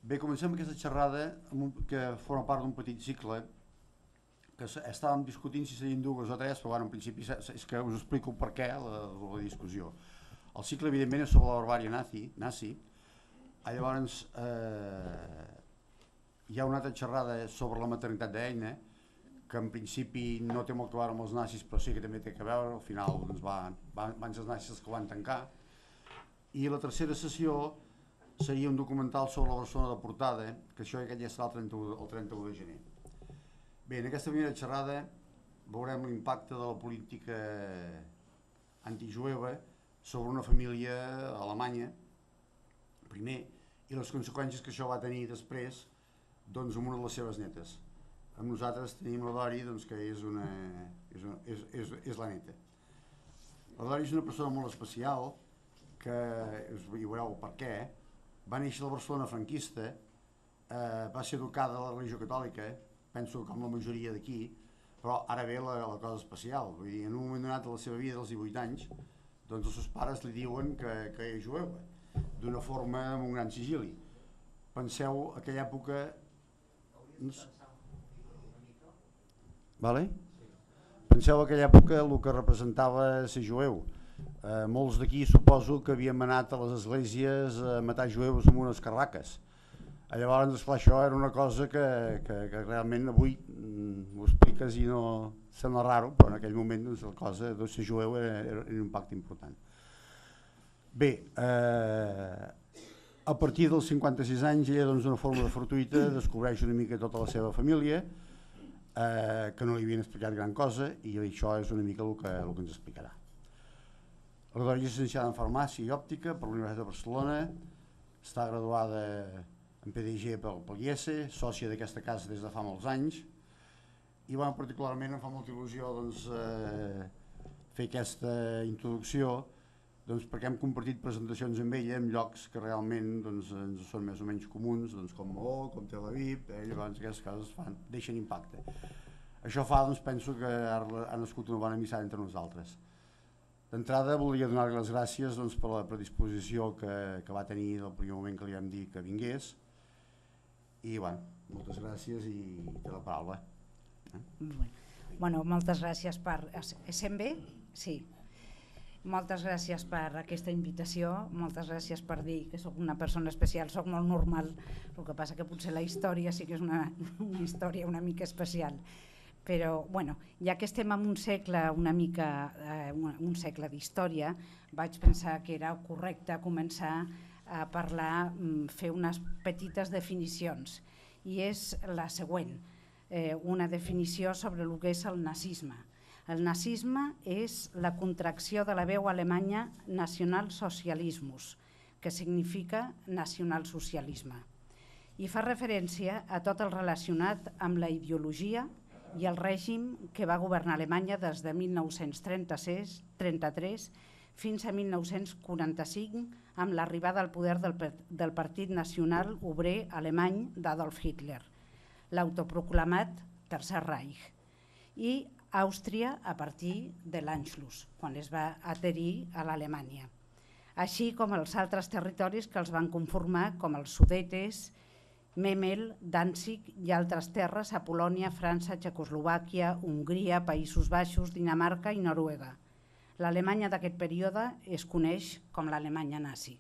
Bé, comencem aquesta xerrada que forma part d'un petit cicle que estàvem discutint si serien dues o tres, però bueno, en principi és que us explico per què la discussió. El cicle, evidentment, és sobre la barbàrie nazi. Llavors, hi ha una altra xerrada sobre la maternitat d'Eina, que en principi no té molt a veure amb els nazis, però sí que també té a veure. Al final doncs, van ser els nazis els que van tancar. I la tercera sessió seria un documental sobre la Barcelona deportada, que això ja serà el 31 de gener. Bé, en aquesta primera xerrada veurem l'impacte de la política antijueva sobre una família alemanya, primer, i les conseqüències que això va tenir després doncs, amb una de les seves netes. Amb nosaltres tenim la Dori, doncs, que és la neta. La Dori és una persona molt especial, que hi veureu per què. Va néixer a la Barcelona franquista, va ser educada a la religió catòlica, penso com la majoria d'aquí, però ara ve la cosa especial. Vull dir, en un moment donat de la seva vida, dels 18 anys, doncs els seus pares li diuen que és jueva, d'una forma amb un gran sigili. Penseu aquella època... Vale? Penseu aquella època el que representava ser jueu. Molts d'aquí suposo que havíem anat a les esglésies a matar jueus amb unes carraques. Llavors, esclar, això era una cosa que realment avui ho expliques i no sembla raro, però en aquell moment doncs, la cosa de ser jueu era un impacte important. Bé, a partir dels 56 anys ella d'una forma fortuïta descobreix una mica tota la seva família, que no li havien explicat gran cosa, i això és una mica el que ens explicarà. La Dori és llicenciada en farmàcia i òptica per la Universitat de Barcelona, està graduada en PDG pel IESE, sòcia d'aquesta casa des de fa molts anys, i particularment em fa molta il·lusió fer aquesta introducció perquè hem compartit presentacions amb ella en llocs que realment ens són més o menys comuns, com Maó, com Tel Aviv, llavors aquestes coses deixen impacte. Això fa, penso que ha nascut una bona amistat entre nosaltres. D'entrada volia donar-li les gràcies per la predisposició que va tenir del primer moment que li vam dir que vingués, i moltes gràcies i té la paraula. Bueno, moltes gràcies per... Sent bé? Sí. Moltes gràcies per aquesta invitació, moltes gràcies per dir que sóc una persona especial, sóc molt normal, el que passa que potser la història sí que és una història una mica especial. Però, bueno, ja que estem en un segle, un segle d'història, vaig pensar que era correcte començar a parlar, fer unes petites definicions, i és la següent, una definició sobre el que és el nazisme. El nazisme és la contracció de la veu alemanya nacionalsocialismus, que significa nacionalsocialisme, i fa referència a tot el relacionat amb la ideologia i el règim que va governar Alemanya des de 1933 fins a 1945 amb l'arribada al poder del Partit Nacional Obrer Alemany d'Adolf Hitler, l'autoproclamat Tercer Reich, i Àustria a partir de l'Anschluss, quan es va adherir a l'Alemanya, així com els altres territoris que els van conformar, com els Sudetes, Memel, Danzig i altres terres a Polònia, França, Txecoslovàquia, Hongria, Països Baixos, Dinamarca i Noruega. L'Alemanya d'aquest període es coneix com l'Alemanya nazi.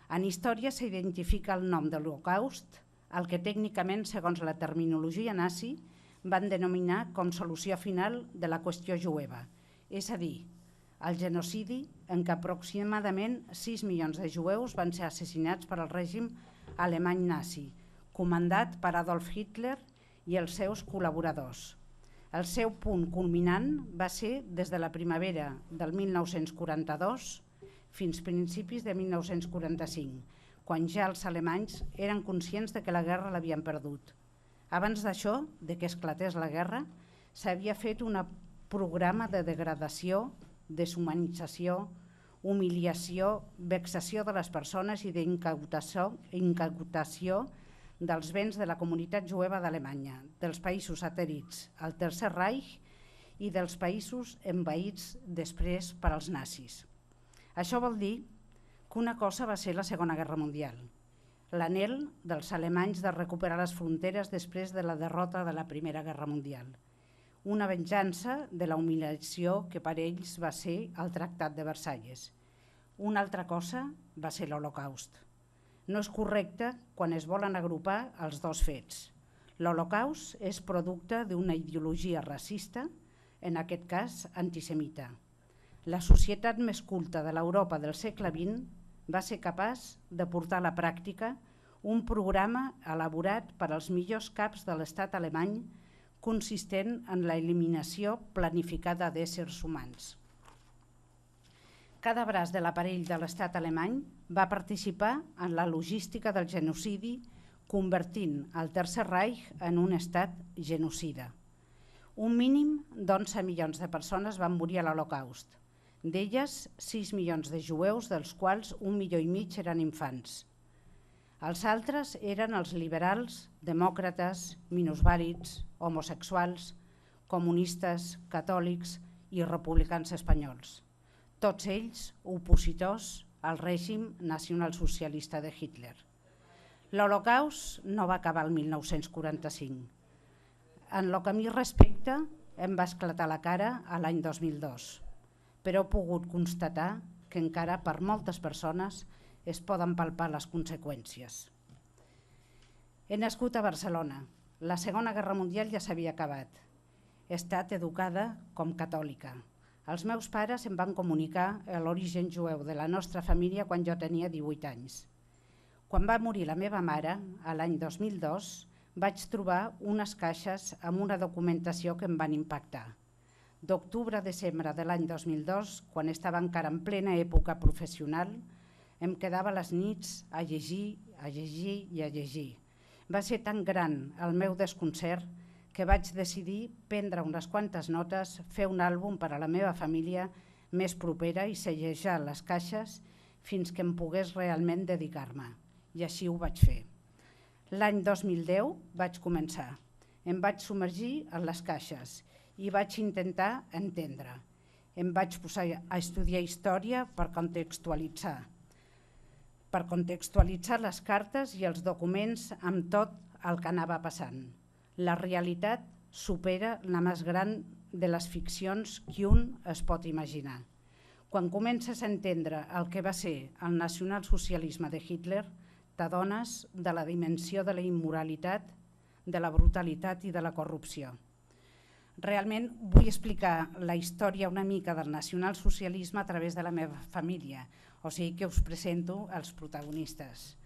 En història s'identifica el nom de l'Holocaust, el que tècnicament, segons la terminologia nazi, van denominar com solució final de la qüestió jueva, és a dir, el genocidi en què aproximadament 6 milions de jueus van ser assassinats per al règim alemany nazi, comandat per Adolf Hitler i els seus col·laboradors. El seu punt culminant va ser des de la primavera del 1942 fins principis de 1945, quan ja els alemanys eren conscients de que la guerra l'havien perdut. Abans d'això, de que esclatés la guerra, s'havia fet un programa de degradació, deshumanització, humiliació, vexació de les persones i d'incautació dels béns de la comunitat jueva d'Alemanya, dels països adherits al Tercer Reich i dels països envaïts després per als nazis. Això vol dir que una cosa va ser la Segona Guerra Mundial, l'anhel dels alemanys de recuperar les fronteres després de la derrota de la Primera Guerra Mundial. Una venjança de la humiliació que per ells va ser el Tractat de Versalles. Una altra cosa va ser l'Holocaust. No és correcte quan es volen agrupar els dos fets. L'Holocaust és producte d'una ideologia racista, en aquest cas antisemita. La societat més culta de l'Europa del segle XX va ser capaç de portar a la pràctica un programa elaborat per als millors caps de l'estat alemany consistent en l'eliminació planificada d'éssers humans. Cada braç de l'aparell de l'estat alemany va participar en la logística del genocidi, convertint el Tercer Reich en un estat genocida. Un mínim d'11 milions de persones van morir a l'Holocaust. D'elles, 6 milions de jueus, dels quals 1,5 milions eren infants. Els altres eren els liberals, demòcrates, minusvàlids, homosexuals, comunistes, catòlics i republicans espanyols. Tots ells opositors al règim nacionalsocialista de Hitler. L'Holocaust no va acabar el 1945. En el que a mi respecta, em va esclatar la cara a l'any 2002, però he pogut constatar que encara per moltes persones es poden palpar les conseqüències. He nascut a Barcelona. La Segona Guerra Mundial ja s'havia acabat. He estat educada com catòlica. Els meus pares em van comunicar l'origen jueu de la nostra família quan jo tenia 18 anys. Quan va morir la meva mare, a l'any 2002, vaig trobar unes caixes amb una documentació que em van impactar. D'octubre a desembre de l'any 2002, quan estava encara en plena època professional, em quedava les nits a llegir i a llegir. Va ser tan gran el meu desconcert que vaig decidir prendre unes quantes notes, fer un àlbum per a la meva família més propera i sellejar les caixes fins que em pogués realment dedicar-me. I així ho vaig fer. L'any 2010 vaig començar. Em vaig submergir en les caixes i vaig intentar entendre. Em vaig posar a estudiar història per contextualitzar les cartes i els documents amb tot el que anava passant. La realitat supera la més gran de les ficcions que un es pot imaginar. Quan comences a entendre el que va ser el nacionalsocialisme de Hitler, t'adones de la dimensió de la immoralitat, de la brutalitat i de la corrupció. Realment vull explicar la història una mica del nacionalsocialisme a través de la meva família, o sigui que us presento els protagonistes.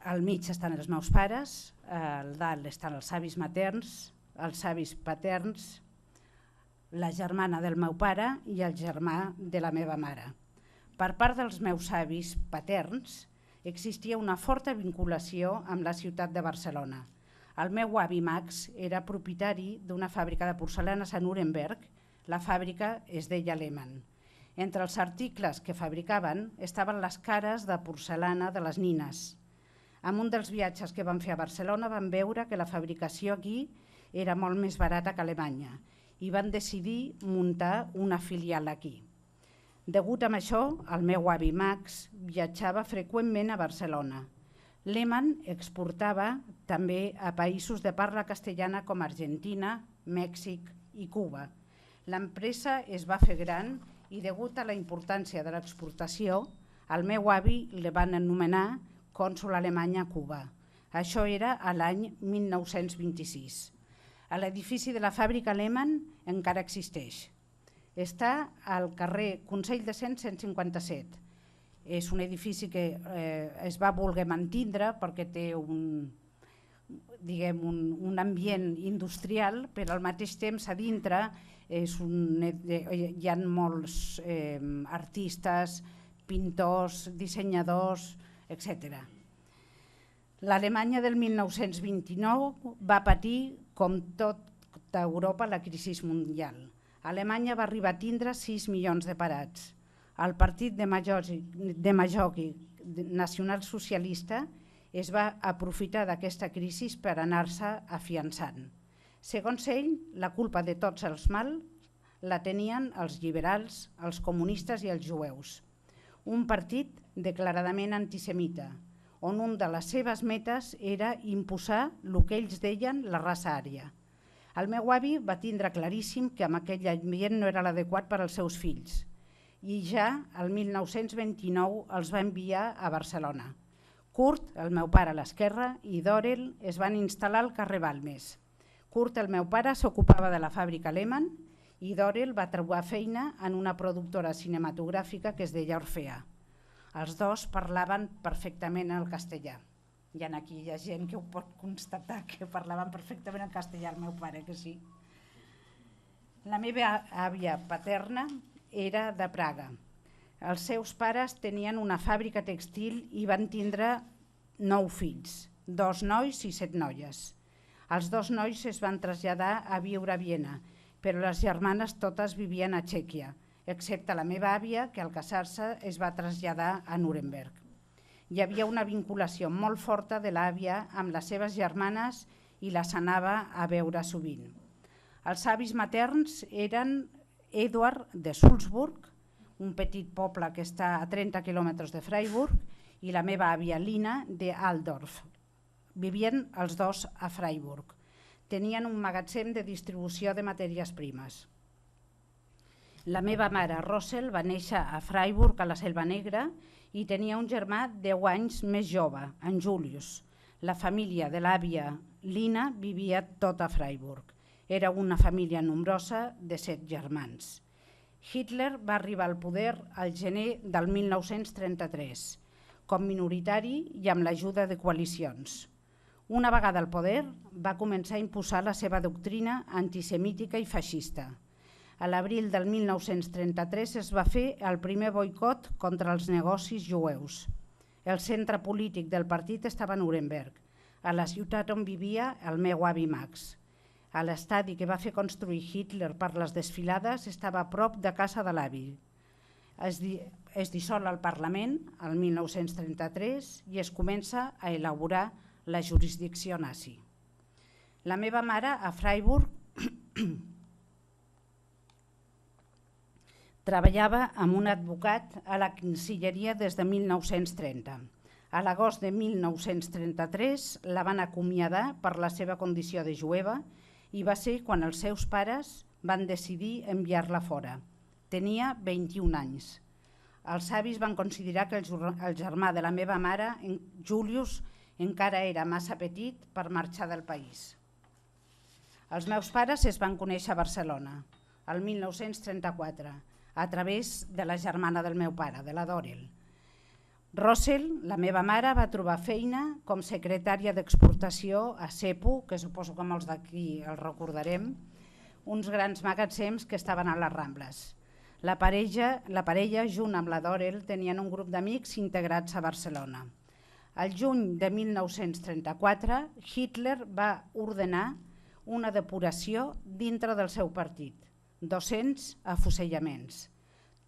Al mig estan els meus pares, al dalt estan els avis materns, els avis paterns, la germana del meu pare i el germà de la meva mare. Per part dels meus avis paterns existia una forta vinculació amb la ciutat de Barcelona. El meu avi Max era propietari d'una fàbrica de porcelanes a Nuremberg. La fàbrica es deia Lehmann. Entre els articles que fabricaven estaven les cares de porcelana de les nines. En un dels viatges que vam fer a Barcelona vam veure que la fabricació aquí era molt més barata que a Alemanya i van decidir muntar una filial aquí. Degut a això, el meu avi Max viatjava freqüentment a Barcelona. Lehmann exportava també a països de parla castellana com Argentina, Mèxic i Cuba. L'empresa es va fer gran i degut a la importància de l'exportació, el meu avi li van anomenar cònsol alemany a Cuba. Això era a l'any 1926. L'edifici de la fàbrica Lehmann encara existeix. Està al carrer Consell de Cent 157. És un edifici que es va voler mantindre perquè té un ambient industrial, però al mateix temps a dintre hi ha molts artistes, pintors, dissenyadors, etc. L'Alemanya del 1929 va patir, com tota Europa, la crisi mundial. Alemanya va arribar a tindre 6 milions de parats. El partit demagògic nacionalsocialista es va aprofitar d'aquesta crisi per anar-se afiançant. Segons ell, la culpa de tots els mals la tenien els liberals, els comunistes i els jueus. Un partit declaradament antisemita, on un de les seves metes era imposar el que ells deien la raça ària. El meu avi va tindre claríssim que en aquell ambient no era l'adequat per als seus fills i ja el 1929 els va enviar a Barcelona. Kurt, el meu pare a l'esquerra, i Dorel es van instal·lar al carrer Balmes. Kurt, el meu pare, s'ocupava de la fàbrica Lehmann i Dorel va trobar feina en una productora cinematogràfica que es deia Orfea. Els dos parlaven perfectament el castellà. I aquí hi ha gent que ho pot constatar, que parlaven perfectament el castellà, el meu pare, que sí. La meva àvia paterna era de Praga. Els seus pares tenien una fàbrica textil i van tindre 9 fills, 2 nois i 7 noies. Els 2 nois es van traslladar a viure a Viena, però les germanes totes vivien a Txèquia, excepte la meva àvia, que al casar-se es va traslladar a Nuremberg. Hi havia una vinculació molt forta de l'àvia amb les seves germanes i les anava a veure sovint. Els avis materns eren Eduard de Sulzburg, un petit poble que està a 30 quilòmetres de Freiburg, i la meva àvia Lina de Altdorf. Vivien els dos a Freiburg. Tenien un magatzem de distribució de matèries primes. La meva mare, Rossel, va néixer a Freiburg, a la Selva Negra, i tenia un germà 10 anys més jove, en Julius. La família de l'àvia Lina vivia tot a Freiburg. Era una família nombrosa de 7 germans. Hitler va arribar al poder al gener del 1933, com minoritari i amb l'ajuda de coalicions. Una vegada al poder, va començar a imposar la seva doctrina antisemítica i feixista. A l'abril del 1933 es va fer el primer boicot contra els negocis jueus. El centre polític del partit estava a Nuremberg, a la ciutat on vivia el meu avi Max. A l'estadi que va fer construir Hitler per les desfilades estava a prop de casa de l'avi. Es dissol el Parlament el 1933 i es comença a elaborar la jurisdicció nazi. La meva mare a Freiburg treballava amb un advocat a la Cancilleria des de 1930. A l'agost de 1933 la van acomiadar per la seva condició de jueva i va ser quan els seus pares van decidir enviar-la fora. Tenia 21 anys. Els avis van considerar que el germà de la meva mare, Julius, encara era massa petit per marxar del país. Els meus pares es van conèixer a Barcelona, el 1934, a través de la germana del meu pare, de la Dorel. Rossel, la meva mare, va trobar feina com secretària d'exportació a Cepu, que suposo que molts d'aquí el recordarem, uns grans magatzems que estaven a les Rambles. La parella, junt amb la Dorel, tenien un grup d'amics integrats a Barcelona. Al juny de 1934, Hitler va ordenar una depuració dintre del seu partit, 200 afusellaments,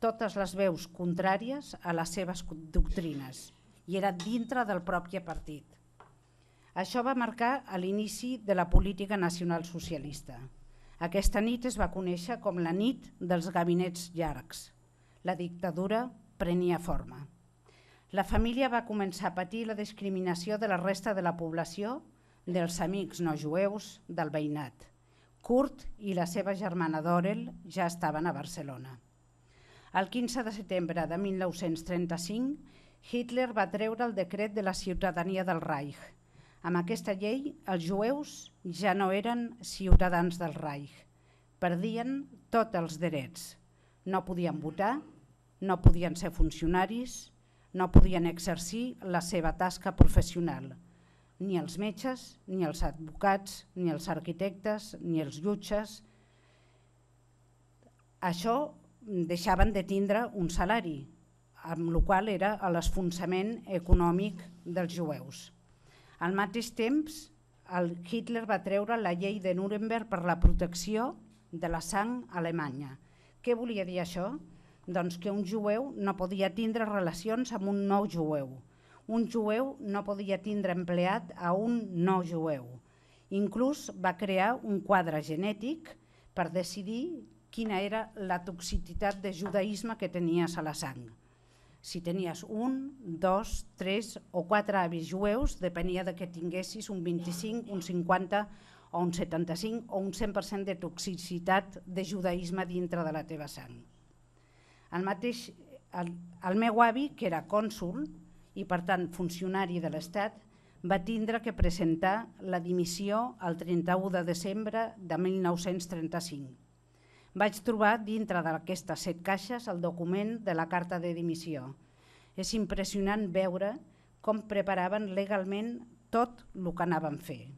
totes les veus contràries a les seves doctrines, i era dintre del propi partit. Això va marcar l'inici de la política nacional socialista. Aquesta nit es va conèixer com la nit dels gabinets llargs. La dictadura prenia forma. La família va començar a patir la discriminació de la resta de la població, dels amics no jueus, del veïnat. Kurt i la seva germana Dorel ja estaven a Barcelona. El 15 de setembre de 1935, Hitler va treure el decret de la ciutadania del Reich. Amb aquesta llei, els jueus ja no eren ciutadans del Reich. Perdien tots els drets. No podien votar, no podien ser funcionaris, no podien exercir la seva tasca professional. Ni els metges, ni els advocats, ni els arquitectes, ni els jutges. Això deixaven de tindre un salari, amb la qual era l'esfonsament econòmic dels jueus. Al mateix temps, Hitler va treure la llei de Nuremberg per la protecció de la sang alemanya. Què volia dir això? Doncs que un jueu no podia tindre relacions amb un no jueu. Un jueu no podia tindre empleat a un no jueu. Inclús va crear un quadre genètic per decidir quina era la toxicitat de judaïsme que tenies a la sang. Si tenies 1, 2, 3 o 4 avis jueus, depenia de que tinguessis un 25, un 50 o un 75 o un 100% de toxicitat de judaïsme dintre de la teva sang. El meu avi, que era cònsol i per tant funcionari de l'Estat, va tindre que presentar la dimissió el 31 de desembre de 1935. Vaig trobar dintre d'aquestes 7 caixes el document de la carta de dimissió. És impressionant veure com preparaven legalment tot el que anaven a fer.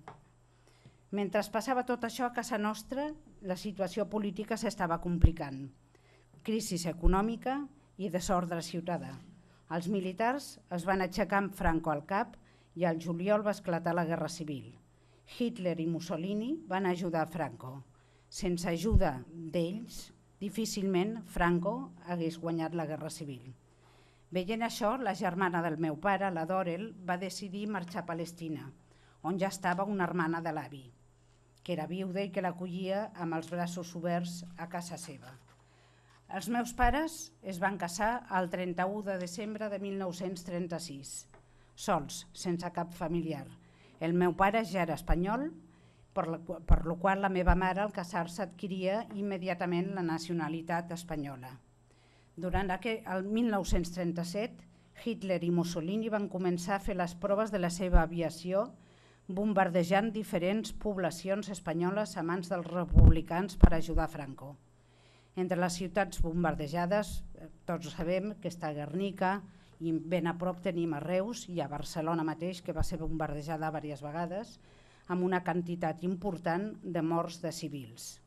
Mentre passava tot això a casa nostra, la situació política s'estava complicant. Crisi econòmica i desordre ciutadà. Els militars es van aixecar amb Franco al cap i al juliol va esclatar la Guerra Civil. Hitler i Mussolini van ajudar Franco. Sense ajuda d'ells, difícilment Franco hagués guanyat la Guerra Civil. Veient això, la germana del meu pare, la Dorel, va decidir marxar a Palestina, on ja estava una hermana de l'avi, que era viuda i que l'acollia amb els braços oberts a casa seva. Els meus pares es van casar el 31 de desembre de 1936, sols, sense cap familiar. El meu pare ja era espanyol, per la qual la meva mare al casar-se adquiria immediatament la nacionalitat espanyola. Durant el 1937, Hitler i Mussolini van començar a fer les proves de la seva aviació bombardejant diferents poblacions espanyoles a mans dels republicans per ajudar Franco. Entre les ciutats bombardejades, tots sabem que està a Guernica i ben a prop tenim a Reus i a Barcelona mateix, que va ser bombardejada diverses vegades, amb una quantitat important de morts de civils.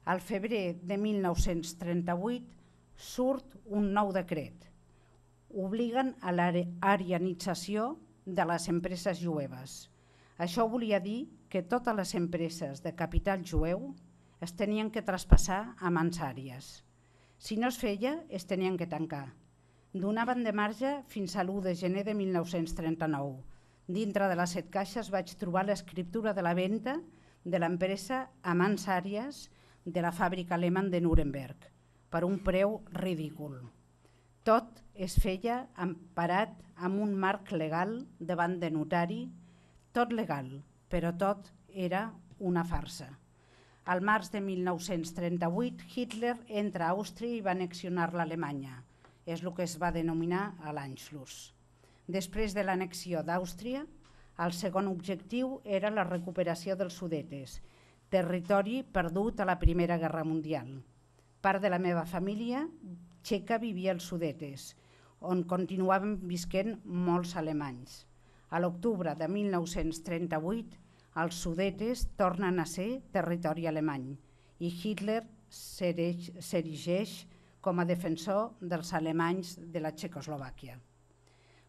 Al febrer de 1938 surt un nou decret. Obliguen a l'arianització de les empreses jueves. Això volia dir que totes les empreses de capital jueu es tenien que traspassar a mans àries. Si no es feia, es tenien que tancar. Donaven de marge fins a l'1 de gener de 1939. Dintre de les 7 caixes vaig trobar l'escriptura de la venda de l'empresa a mans àries de la fàbrica alemany de Nuremberg, per un preu ridícul. Tot es feia emparat amb un marc legal davant de notari, tot legal, però tot era una farsa. Al març de 1938, Hitler entra a Àustria i va annexionar l'Alemanya. És el que es va denominar l'Anschluss. Després de l'annexió d'Àustria, el segon objectiu era la recuperació dels Sudetes, territori perdut a la Primera Guerra Mundial. Part de la meva família txeca vivia als Sudetes, on continuaven visquent molts alemanys. A l'octubre de 1938, els Sudetes tornen a ser territori alemany i Hitler s'erigeix com a defensor dels alemanys de la Txecoslovàquia.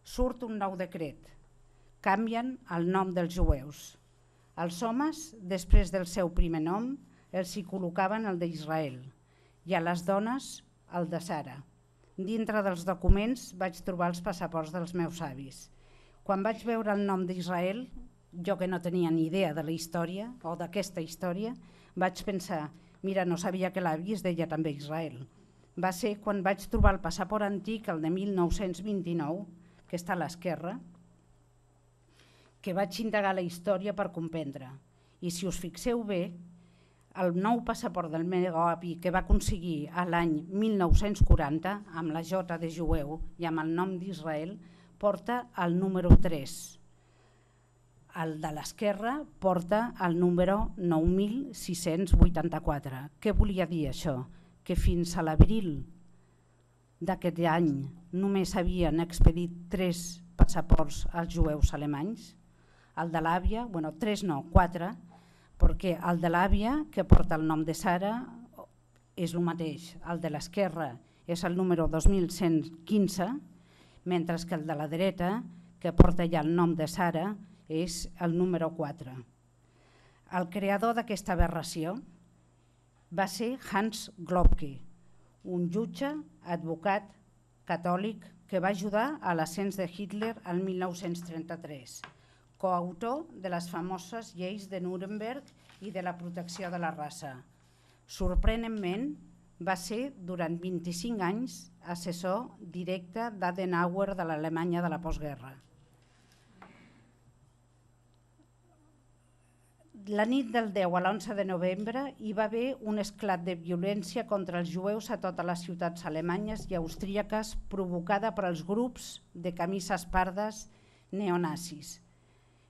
Surt un nou decret. Canvien el nom dels jueus. Els homes, després del seu primer nom, els hi col·locaven el d'Israel i a les dones el de Sara. Dintre dels documents vaig trobar els passaports dels meus avis. Quan vaig veure el nom d'Israel, jo que no tenia ni idea de la història o d'aquesta història, vaig pensar, mira, no sabia que l'avi es deia també Israel. Va ser quan vaig trobar el passaport antic, el de 1929, que està a l'esquerra, que vaig indagar la història per comprendre. I si us fixeu bé, el nou passaport del meu avi que va aconseguir l'any 1940, amb la J de jueu i amb el nom d'Israel, porta el número 3. El de l'esquerra porta el número 9684. Què volia dir això? Que fins a l'abril d'aquest any només havien expedit 3 passaports als jueus alemanys. El de l'àvia, 3 no, 4, perquè el de l'àvia, que porta el nom de Sara, és el mateix. El de l'esquerra és el número 2115, mentre que el de la dreta, que porta ja el nom de Sara, és el número 4. El creador d'aquesta aberració va ser Hans Globke, un jutge, advocat, catòlic, que va ajudar a l'ascens de Hitler el 1933, coautor de les famoses lleis de Nuremberg i de la protecció de la raça. Sorprenentment, Va ser durant 25 anys assessor directe d'Adenauer de l'Alemanya de la postguerra. La nit del 10 a l'11 de novembre hi va haver un esclat de violència contra els jueus a totes les ciutats alemanyes i austríaques provocada per als grups de camises pardes neonazis.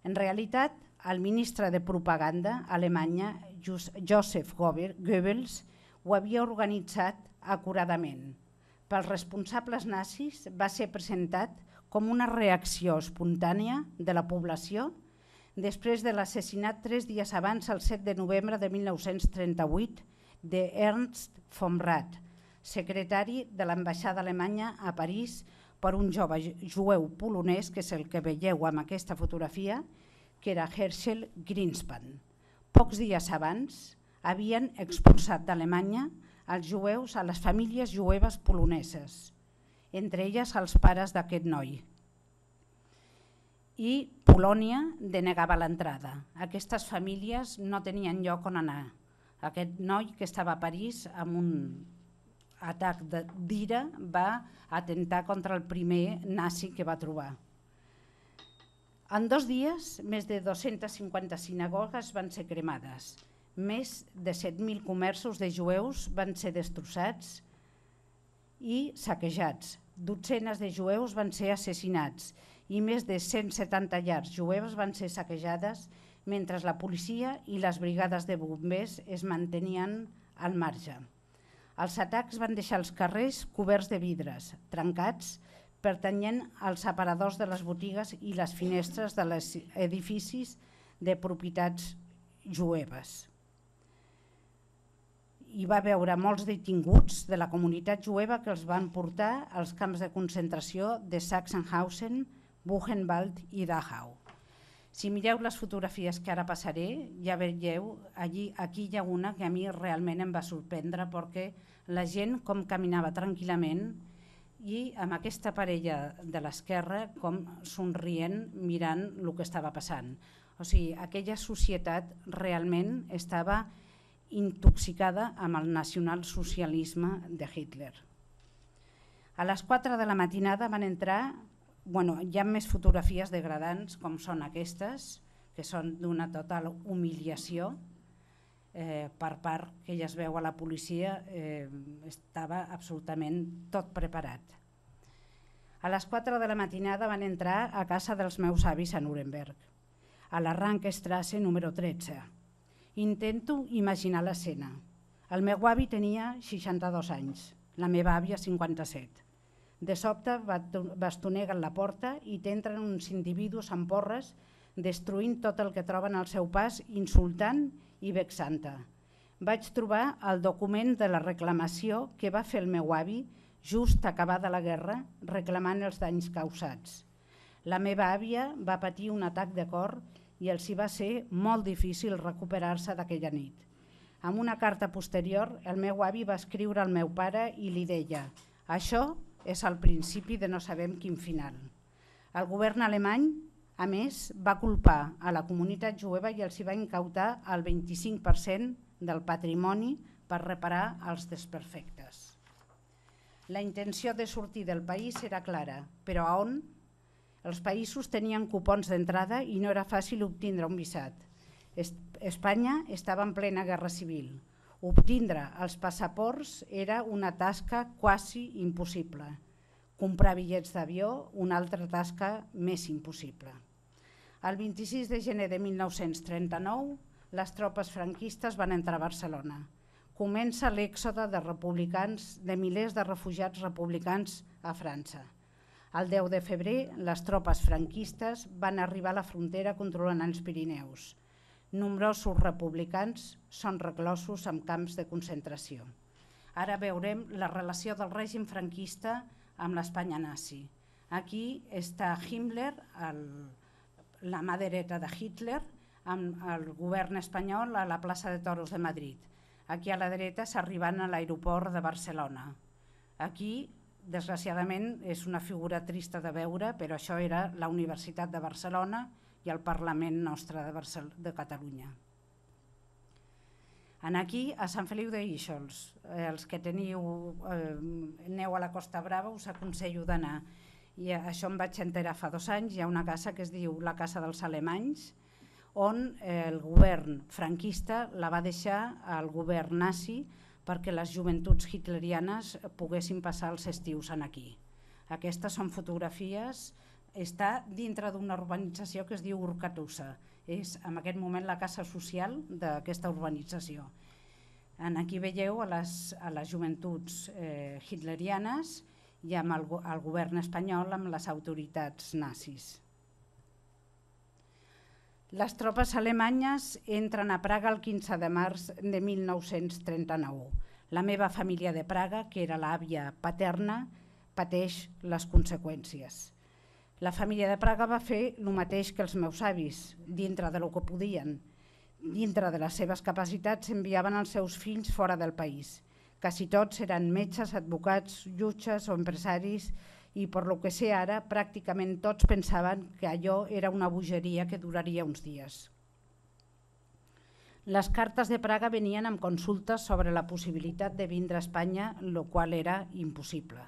En realitat, el ministre de propaganda alemanya, Joseph Goebbels, ho havia organitzat acuradament. Pels responsables nazis va ser presentat com una reacció espontània de la població després de l'assassinat 3 dies abans, el 7 de novembre de 1938, de Ernst von Rath, secretari de l'ambaixada alemanya a París per un jove jueu polonès, que és el que veieu amb aquesta fotografia, que era Herschel Greenspan. Pocs dies abans havien expulsat d'Alemanya els jueus a les famílies jueves poloneses, entre elles els pares d'aquest noi. I Polònia denegava l'entrada. Aquestes famílies no tenien lloc on anar. Aquest noi que estava a París amb un atac d'ira va atentar contra el primer nazi que va trobar. En 2 dies, més de 250 sinagogues van ser cremades. Més de 7.000 comerços de jueus van ser destrossats i saquejats. Dotzenes de jueus van ser assassinats i més de 170 llars jueves van ser saquejades mentre la policia i les brigades de bombers es mantenien al marge. Els atacs van deixar els carrers coberts de vidres, trencats, pertanyent als aparadors de les botigues i les finestres dels edificis de propietats jueves. Hi va haver molts detinguts de la comunitat jueva que els van portar als camps de concentració de Sachsenhausen, Buchenwald i Dachau. Si mireu les fotografies que ara passaré, ja veieu, aquí hi ha una que a mi realment em va sorprendre perquè la gent com caminava tranquil·lament i amb aquesta parella de l'esquerra com somrient mirant el que estava passant. O sigui, aquella societat realment estava intoxicada amb el nacionalsocialisme de Hitler. A les 4 de la matinada van entrar, hi ha més fotografies degradants com són aquestes, que són d'una total humiliació per part que ja es veu a la policia, estava absolutament tot preparat. A les 4 de la matinada van entrar a casa dels meus avis a Nuremberg, a la Rankestrasse número 13. Intento imaginar l'escena. El meu avi tenia 62 anys, la meva àvia 57. De sobte bastoneguen la porta i t'entren uns individus amb porres destruint tot el que troben al seu pas, insultant i vexant-te. Vaig trobar el document de la reclamació que va fer el meu avi just acabada la guerra reclamant els danys causats. La meva àvia va patir un atac de cor i els hi va ser molt difícil recuperar-se d'aquella nit. Amb una carta posterior, el meu avi va escriure al meu pare i li deia: «Això és el principi de no sabem quin final». El govern alemany, a més, va culpar a la comunitat jueva i els hi va incautar el 25% del patrimoni per reparar els desperfectes. La intenció de sortir del país era clara, però a on? Els països tenien cupons d'entrada i no era fàcil obtindre un visat. Espanya estava en plena guerra civil. Obtindre els passaports era una tasca quasi impossible. Comprar bitllets d'avió, una altra tasca més impossible. El 26 de gener de 1939, les tropes franquistes van entrar a Barcelona. Comença l'èxode de milers de refugiats republicans a França. El 10 de febrer, les tropes franquistes van arribar a la frontera controlant els Pirineus. Nombrosos republicans són reclosos en camps de concentració. Ara veurem la relació del règim franquista amb l'Espanya nazi. Aquí està Himmler, la mà dreta de Hitler, amb el govern espanyol a la plaça de Toros de Madrid. Aquí a la dreta s'arribant a l'aeroport de Barcelona. Aquí, desgraciadament, és una figura trista de veure, però això era la Universitat de Barcelona i el Parlament nostre de Catalunya. Aquí, a Sant Feliu de Guíxols, els que aneu a la Costa Brava us aconsello d'anar. I això em vaig enterar fa 2 anys. Hi ha una casa que es diu la Casa dels Alemanys, on el govern franquista la va deixar al govern nazi perquè les joventuts hitlerianes poguessin passar els estius aquí. Aquestes són fotografies, està dintre d'una urbanització que es diu Urkatusa. És en aquest moment la casa social d'aquesta urbanització. Aquí veieu a les joventuts hitlerianes i amb el govern espanyol, amb les autoritats nazis. Les tropes alemanyes entren a Praga el 15 de març de 1939. La meva família de Praga, que era l'àvia paterna, pateix les conseqüències. La família de Praga va fer el mateix que els meus avis, dintre del que podien. Dintre de les seves capacitats enviaven els seus fills fora del país. Quasi tots eren metges, advocats, jutges o empresaris i per lo que sé ara pràcticament tots pensaven que allò era una bogeria que duraria uns dies. Les cartes de Praga venien amb consultes sobre la possibilitat de vindre a Espanya, el qual era impossible.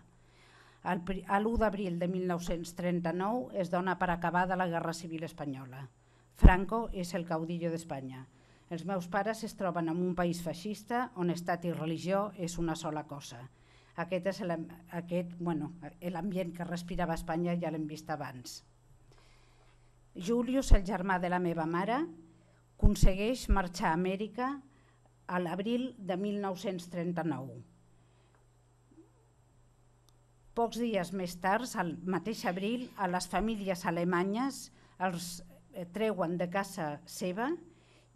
L'1 d'abril de 1939 es dona per acabada la Guerra Civil Espanyola. Franco és el caudillo d'Espanya. Els meus pares es troben en un país feixista on estat i religió és una sola cosa. Aquest és l'ambient que respirava Espanya, ja l'hem vist abans. Julius, el germà de la meva mare, aconsegueix marxar a Amèrica a l'abril de 1939. Pocs dies més tard, al mateix abril, a les famílies alemanyes els treuen de casa seva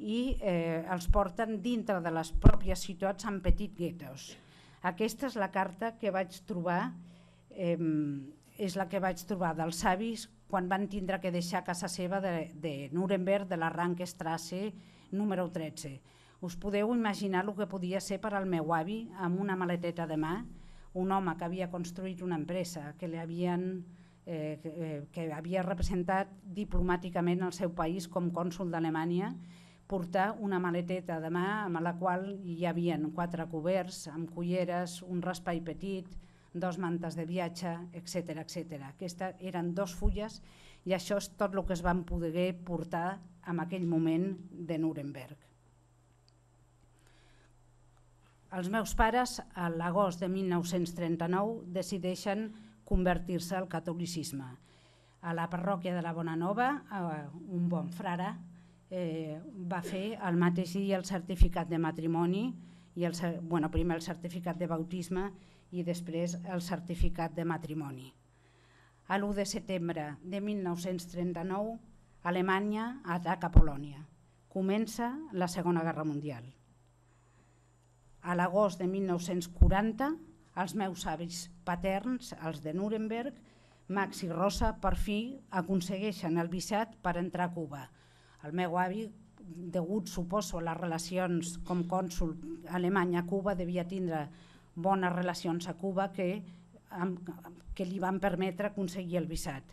i els porten dintre de les pròpies ciutats en petits guetos. Aquesta és la carta que vaig trobar, dels avis quan van tindre que deixar casa seva de Nuremberg, de la Rankestrasse número 13. Us podeu imaginar el que podia ser per al meu avi amb una maleteta de mà, un home que havia construït una empresa, que havia representat diplomàticament el seu país com cònsol d'Alemanya, portar una maleteta de mà amb la qual hi havia 4 coberts, amb culleres, un raspall petit, 2 mantes de viatge, etc. Aquestes eren 2 fulles i això és tot el que es van poder portar en aquell moment de Nuremberg. Els meus pares, a l'agost de 1939, decideixen convertir-se al catolicisme. A la parròquia de la Bonanova, un bon frare va fer el mateix dia el certificat de matrimoni, primer el certificat de bautisme i després el certificat de matrimoni. L'1 de setembre de 1939, Alemanya ataca Polònia. Comença la Segona Guerra Mundial. A l'agost de 1940, els meus avis paterns, els de Nuremberg, Max i Rosa, per fi aconsegueixen el visat per entrar a Cuba. El meu avi, degut, suposo, a les relacions com cònsol alemany a Cuba, devia tindre bones relacions a Cuba que li van permetre aconseguir el visat.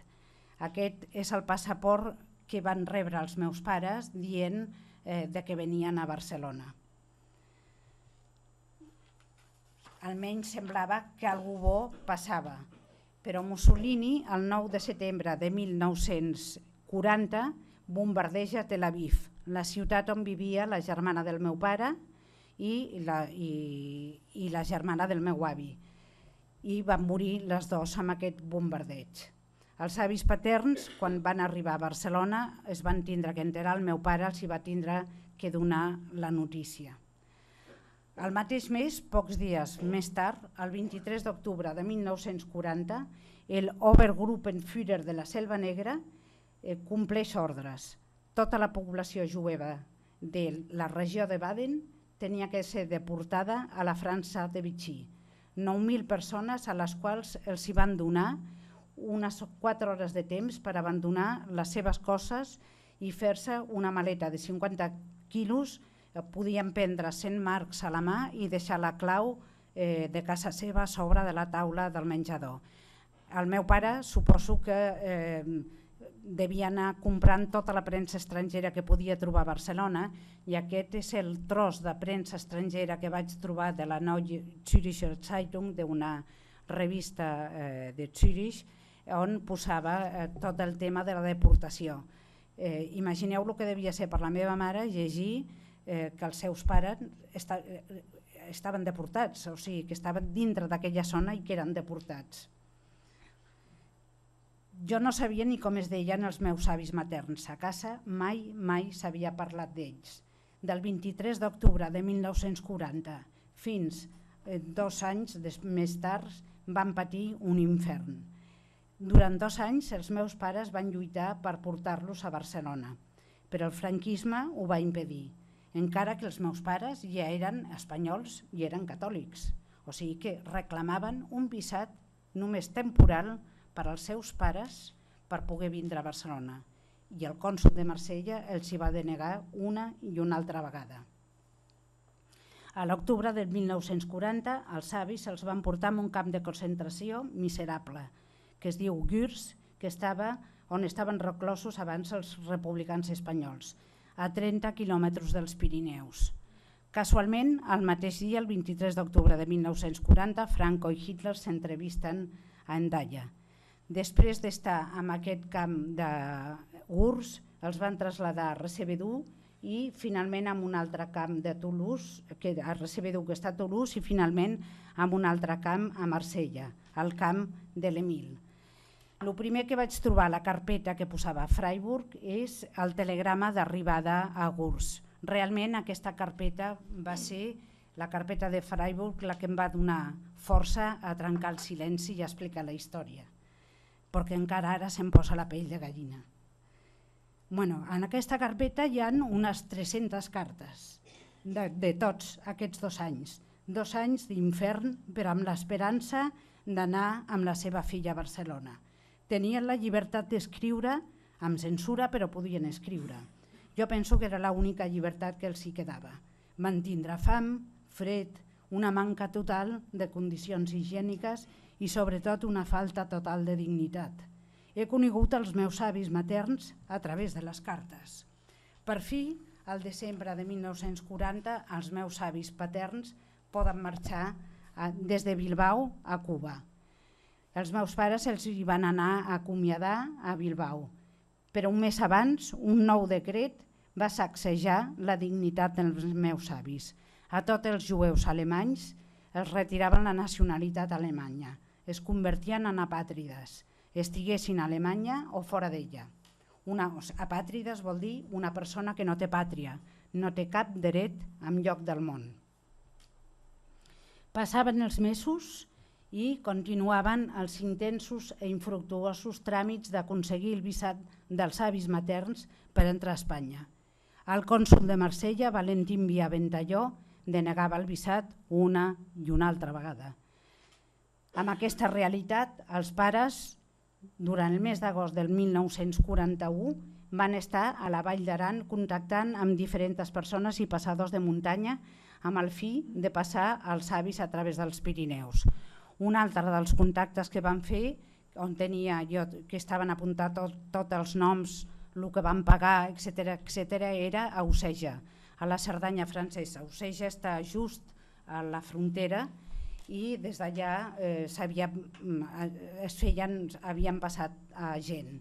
Aquest és el passaport que van rebre els meus pares dient que venien a Barcelona. Almenys semblava que algú bo passava, però Mussolini, el 9 de setembre de 1940, bombardeja Tel Aviv, la ciutat on vivia la germana del meu pare i la germana del meu avi. I van morir les dues amb aquest bombardeig. Els avis paterns, quan van arribar a Barcelona, es van tindre que enterar, el meu pare els hi va tindre que donar la notícia. El mateix mes, pocs dies més tard, el 23 d'octubre de 1940, el Obergruppenführer de la Selva Negra compleix ordres. Tota la població jueva de la regió de Baden tenia que ser deportada a la França de Vichy. 9.000 persones a les quals els hi van donar unes 4 hores de temps per abandonar les seves coses i fer-se una maleta de 50 quilos. Podien prendre 100 marcs a la mà i deixar la clau de casa seva a sobre de la taula del menjador. El meu pare suposo que devia anar comprant tota la premsa estrangera que podia trobar a Barcelona, i aquest és el tros de premsa estrangera que vaig trobar de la Neue Züricher Zeitung, d'una revista de Zürich, on posava tot el tema de la deportació. Imagineu el que devia ser per la meva mare llegir que els seus pares estaven deportats, o sigui, que estaven dintre d'aquella zona i que eren deportats. Jo no sabia ni com es deien els meus avis materns. A casa mai s'havia parlat d'ells. Del 23 d'octubre de 1940 fins 2 anys més tard van patir un infern. Durant 2 anys els meus pares van lluitar per portar-los a Barcelona, però el franquisme ho va impedir, encara que els meus pares ja eren espanyols i eren catòlics, o sigui que reclamaven un visat només temporal per als seus pares per poder vindre a Barcelona, i el cònsol de Marsella els hi va denegar una i una altra vegada. A l'octubre del 1940 els avis se'ls van portar a un camp de concentració miserable, que es diu Gurs, on estaven reclosos abans els republicans espanyols, a 30 quilòmetres dels Pirineus. Casualment, el mateix dia, el 23 d'octubre de 1940, Franco i Hitler s'entrevisten a Hendaia. Després d'estar en aquest camp de Gurs, els van traslladar a Recebedú i finalment a un altre camp de Toulouse, a Recebedú, que està a Toulouse, i finalment a un altre camp a Marsella, al camp de l'Emil. El primer que vaig trobar a la carpeta que posava Freiburg és el telegrama d'arribada a Gurs. Realment aquesta carpeta va ser la carpeta de Freiburg la que em va donar força a trencar el silenci i a explicar la història, perquè encara ara se'm posa la pell de gallina. En aquesta carpeta hi ha unes 300 cartes de tots aquests 2 anys. 2 anys d'infern, però amb l'esperança d'anar amb la seva filla a Barcelona. Tenien la llibertat d'escriure, amb censura, però podien escriure. Jo penso que era l'única llibertat que els hi quedava. Van tindre fam, fred, una manca total de condicions higièniques i sobretot una falta total de dignitat. He conegut els meus avis materns a través de les cartes. Per fi, al desembre de 1940, els meus avis paterns poden marxar des de Bilbao a Cuba. Els meus pares els hi van anar a acomiadar a Bilbao, però un mes abans un nou decret va sacsejar la dignitat dels meus avis. A tots els jueus alemanys els retiraven la nacionalitat alemanya, es convertien en apàtrides, estiguessin a Alemanya o fora d'ella. Apàtrides vol dir una persona que no té pàtria, no té cap dret enlloc del món. Passaven els mesos i continuaven els intensos i infructuosos tràmits d'aconseguir el visat dels avis materns per entrar a Espanya. El cònsol de Marsella, Valentín Vía Ventalló, denegava el visat una i una altra vegada. Amb aquesta realitat, els pares, durant el mes d'agost del 1941, van estar a la Vall d'Aran contactant amb diferents persones i passadors de muntanya amb el fi de passar els avis a través dels Pirineus. Un altre dels contactes que van fer, on tenia jo que estaven apuntats tots els noms, el que van pagar, etc., era a Oceja, a la Cerdanya francesa. Oceja està just a la frontera i des d'allà havien passat gent.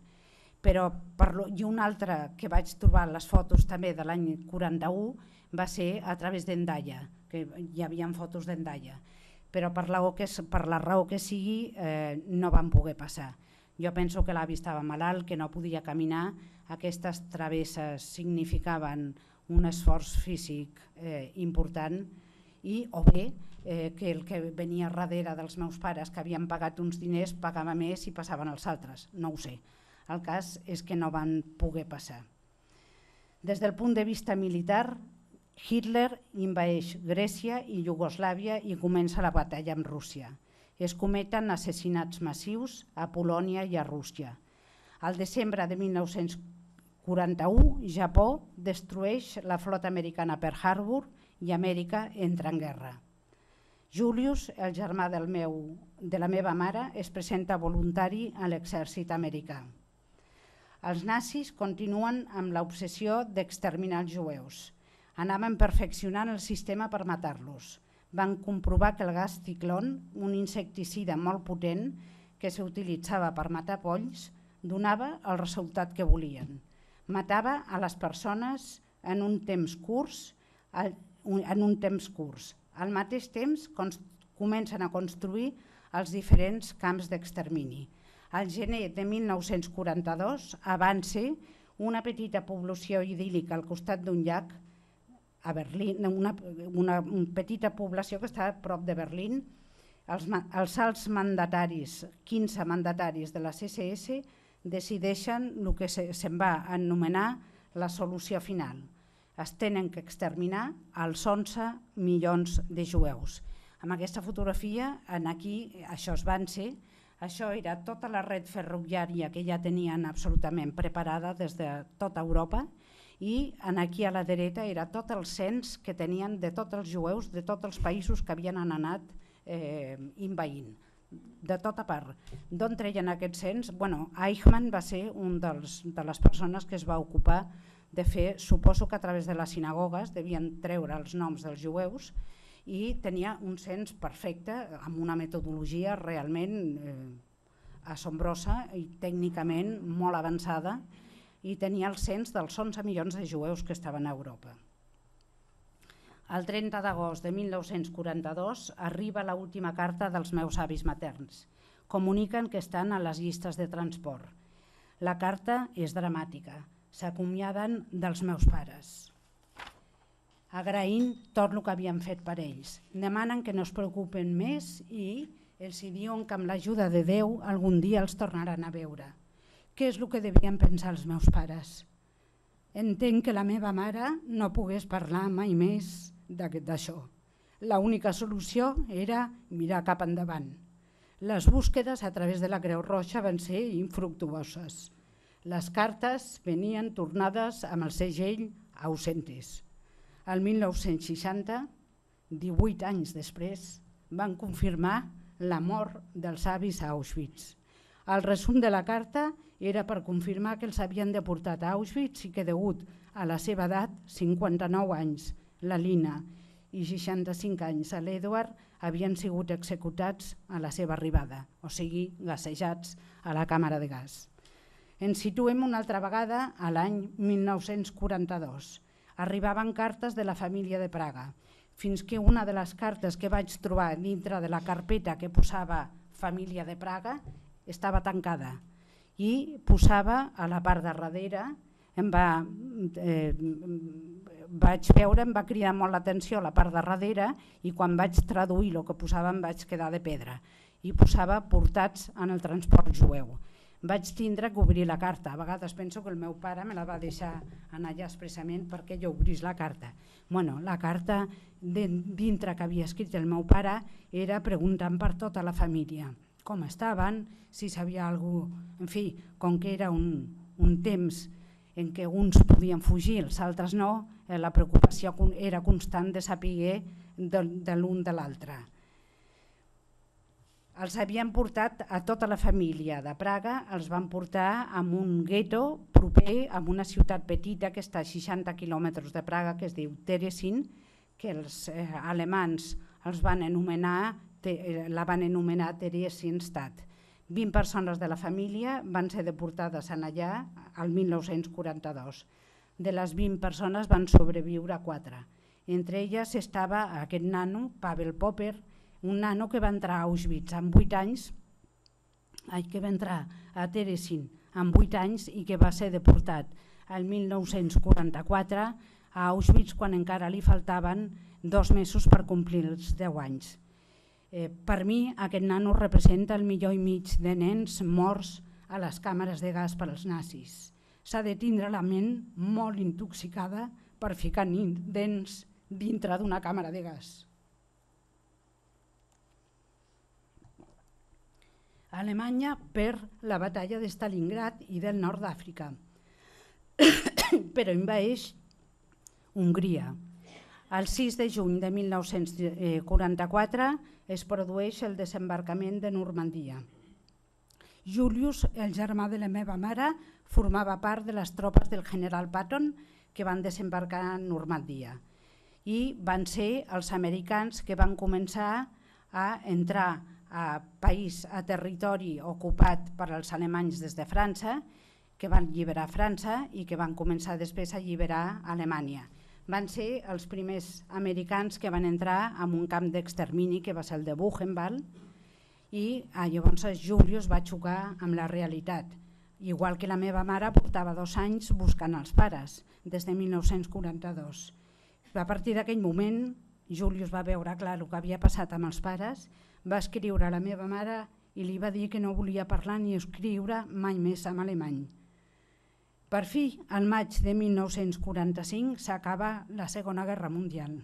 I un altre que vaig trobar les fotos també de l'any 41 va ser a través d'Hendaia, que hi havia fotos d'Hendaia, però per la raó que sigui no van poder passar. Jo penso que l'avi estava malalt, que no podia caminar, aquestes travesses significaven un esforç físic important o bé que el que venia darrere dels meus pares, que havien pagat uns diners, pagava més i passaven els altres, no ho sé. El cas és que no van poder passar. Des del punt de vista militar, Hitler envaeix Grècia i Iugoslàvia i comença la batalla amb Rússia. Es cometen assassinats massius a Polònia i a Rússia. Al desembre de 1941, Japó destrueix la flota americana a Pearl Harbor i Amèrica entra en guerra. Julius, el germà de la meva mare, es presenta voluntari a l'exèrcit americà. Els nazis continuen amb l'obsessió d'exterminar els jueus. Anaven perfeccionant el sistema per matar-los. Van comprovar que el gas ciclón, un insecticida molt potent que s'utilitzava per matar polls, donava el resultat que volien. Matava a les persones en un temps curt. Al mateix temps comencen a construir els diferents camps d'extermini. Al gener de 1942 avança una petita població idíl·lica al costat d'un llac a Berlín, una petita població que està a prop de Berlín. Els alts mandataris, 15 mandataris de les SS, decideixen el que se'n va anomenar la solució final. Es tenen que exterminar els 11 milions de jueus. Amb aquesta fotografia, aquí, això es van ser, això era tota la red ferroviària que ja tenien absolutament preparada des de tota Europa, i aquí a la dreta era tot el cens que tenien de tots els jueus de tots els països que havien anat invaint, de tota part. D'on treien aquest cens? Eichmann va ser una de les persones que es va ocupar de fer, suposo que a través de les sinagogues devien treure els noms dels jueus, i tenia un cens perfecte amb una metodologia realment assombrosa i tècnicament molt avançada, i tenia el cens dels 11 milions de jueus que estaven a Europa. El 30 d'agost de 1942 arriba l'última carta dels meus avis materns. Comuniquen que estan a les llistes de transport. La carta és dramàtica. S'acomiaden dels meus pares, agraint tot el que havien fet per ells. Demanen que no es preocupen més i els diuen que amb l'ajuda de Déu algun dia els tornaran a veure. Què és el que devien pensar els meus pares? Entenc que la meva mare no pogués parlar mai més d'això. L'única solució era mirar cap endavant. Les búsquedes a través de la Creu Roja van ser infructuoses. Les cartes venien tornades amb el segell ausentes. El 1960, 18 anys després, van confirmar la mort dels avis a Auschwitz. El resum de la carta era per confirmar que els havien deportat a Auschwitz i que degut a la seva edat, 59 anys, la Lina, i 65 anys a l'Edward, havien sigut executats a la seva arribada, o sigui, gasejats a la càmera de gas. Ens situem una altra vegada a l'any 1942. Arribaven cartes de la família de Praga, fins que una de les cartes que vaig trobar dintre de la carpeta que posava família de Praga estava tancada i posava a la part de darrere, vaig veure, em va cridar molt l'atenció a la part de darrere, i quan vaig traduir el que posava em vaig quedar de pedra, i posava portats en el transport jueu. Vaig tindre que obrir la carta. A vegades penso que el meu pare me la va deixar anar allà expressament perquè jo obrís la carta. La carta dintre que havia escrit el meu pare era preguntant per tota la família, com estaven, si sabia alguna cosa, en fi, com que era un temps en què uns podien fugir, els altres no, la preocupació era constant de saber de l'un de l'altre. Els havien portat a tota la família de Praga, els van portar a un gueto proper a una ciutat petita que està a 60 quilòmetres de Praga, que es diu Teresin, que els alemans la van anomenar Theresienstadt. 20 persones de la família van ser deportades allà el 1942. De les 20 persones van sobreviure 4. Entre elles estava aquest nano, Pavel Popper, un nano que va entrar a Auschwitz amb 8 anys, que va entrar a Teresin amb 8 anys i que va ser deportat el 1944 a Auschwitz quan encara li faltaven 2 mesos per complir els 10 anys. Per mi aquest nano representa el milió i mig de nens morts a les càmeres de gas per als nazis. S'ha de tindre la ment molt intoxicada per ficar dents dintre d'una càmera de gas. Alemanya perd la batalla de Stalingrad i del nord d'Àfrica, però envaeix Hongria. El 6 de juny de 1944 es produeix el desembarcament de Normandia. Julius, el germà de la meva mare, formava part de les tropes del general Patton que van desembarcar a Normandia i van ser els americans que van començar a entrar a país, a territori ocupat per als alemanys des de França, que van alliberar França i que van començar després a alliberar Alemanya. Van ser els primers americans que van entrar en un camp d'extermini que va ser el de Buchenwald i llavors Julius va xocar amb la realitat. Igual que la meva mare portava 2 anys buscant els pares, des de 1942. A partir d'aquell moment, Julius va veure clar el que havia passat amb els pares, va escriure a la meva mare i li va dir que no volia parlar ni escriure mai més en alemany. Per fi, al maig de 1945 s'acaba la Segona Guerra Mundial,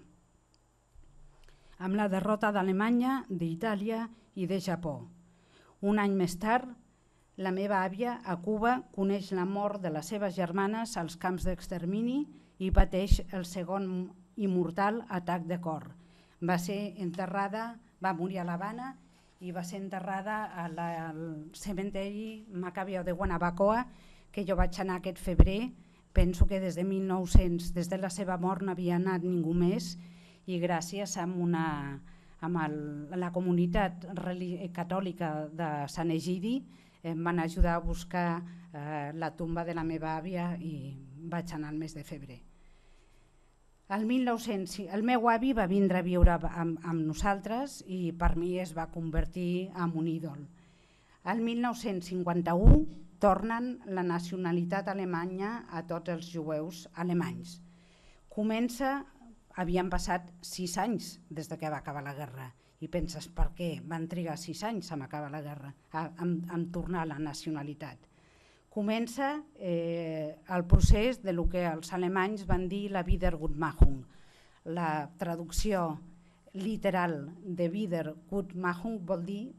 amb la derrota d'Alemanya, d'Itàlia i de Japó. Un any més tard, la meva àvia a Cuba coneix la mort de les seves germanes als camps d'extermini i pateix el segon i mortal atac de cor. Va ser enterrada, va morir a l'Havana i va ser enterrada al cementeri Maccabi de Guanabacoa, que jo vaig anar aquest febrer. Penso que des de 1900, des de la seva mort, no havia anat ningú més i gràcies a la comunitat catòlica de Sant Egidi em van ajudar a buscar la tomba de la meva àvia i vaig anar al mes de febrer. El meu avi va vindre a viure amb nosaltres i per mi es va convertir en un ídol. El 1951 tornen la nacionalitat alemanya a tots els jueus alemanys. Havien passat 6 anys des que va acabar la guerra i penses per què van trigar 6 anys a acabar la guerra, a tornar a la nacionalitat. Comença el procés de lo que els alemanys van dir la Wiedergutmachung. La traducció literal de Wiedergutmachung vol dir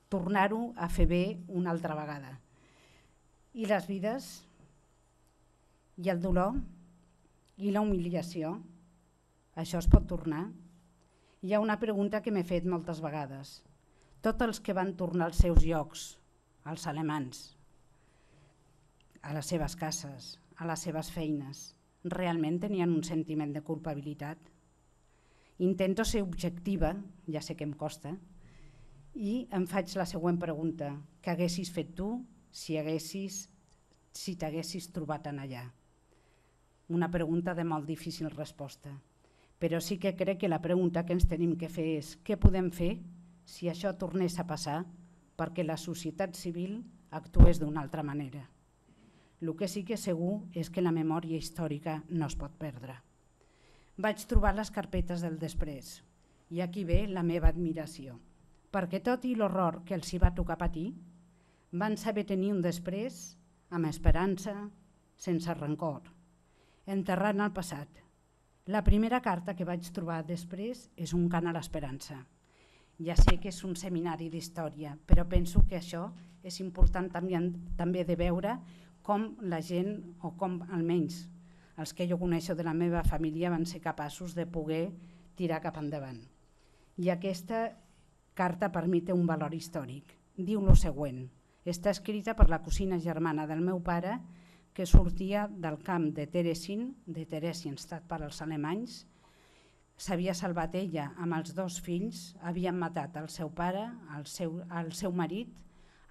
tornar-ho a fer bé una altra vegada. I les vides, i el dolor, i la humiliació, això es pot tornar? Hi ha una pregunta que m'he fet moltes vegades. Tots els que van tornar als seus llocs, els alemans, a les seves cases, a les seves feines, realment tenien un sentiment de culpabilitat? Intento ser objectiva, ja sé que em costa, i em faig la següent pregunta. Què haguessis fet tu si t'haguessis trobat allà? Una pregunta de molt difícil resposta. Però sí que crec que la pregunta que ens tenim que fer és què podem fer si això tornés a passar perquè la societat civil actués d'una altra manera. El que sí que és segur és que la memòria històrica no es pot perdre. Vaig trobar les carpetes del després i aquí ve la meva admiració, perquè tot i l'horror que els hi va tocar patir, van saber tenir un després amb esperança, sense rancor, enterrant el passat. La primera carta que vaig trobar després és un cant a l'esperança. Ja sé que és un seminari d'història, però penso que això és important també de veure com la gent, o com almenys els que jo coneixo de la meva família, van ser capaços de poder tirar cap endavant. I aquesta carta per mi té un valor històric. Diu el següent. Està escrita per la cosina germana del meu pare, que sortia del camp de Theresienstadt per als alemanys. S'havia salvat ella amb els 2 fills, havien matat el seu pare, el seu marit,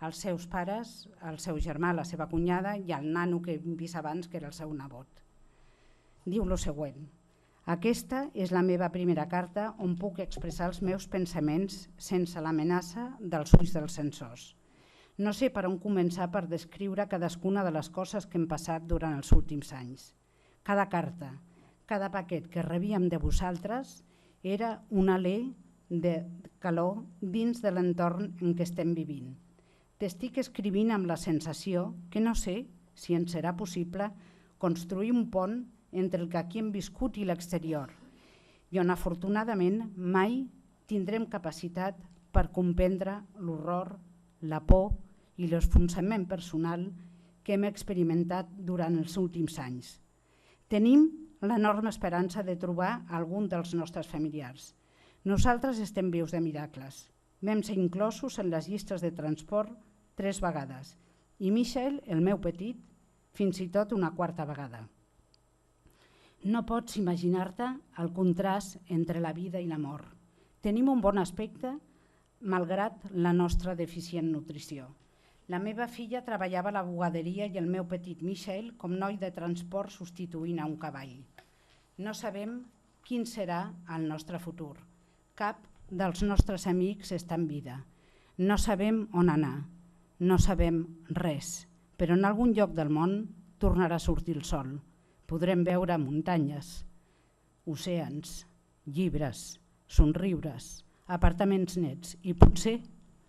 els seus pares, el seu germà, la seva cunyada i el nano que hem vist abans, que era el seu nebot. Diu el següent. Aquesta és la meva primera carta on puc expressar els meus pensaments sense l'amenaça dels ulls dels censors. No sé per on començar per descriure cadascuna de les coses que hem passat durant els últims anys. Cada carta, cada paquet que rebíem de vosaltres era un alè de calor dins de l'entorn en què estem vivint. T'estic escrivint amb la sensació que no sé si ens serà possible construir un pont entre el que aquí hem viscut i l'exterior, i on afortunadament mai tindrem capacitat per comprendre l'horror, la por i l'esfonsament personal que hem experimentat durant els últims anys. Tenim l'enorme esperança de trobar algun dels nostres familiars. Nosaltres estem vius de miracles. Vam ser inclosos en les llistes de transport 3 vegades i Michael, el meu petit, fins i tot una quarta vegada. No pots imaginar-te el contrast entre la vida i la mort. Tenim un bon aspecte, malgrat la nostra deficient nutrició. La meva filla treballava a la bugaderia i el meu petit Michel com noi de transport substituint a un cavall. No sabem quin serà el nostre futur. Cap dels nostres amics està en vida. No sabem on anar, no sabem res, però en algun lloc del món tornarà a sortir el sol. Podrem veure muntanyes, oceans, llibres, somriures, apartaments nets i potser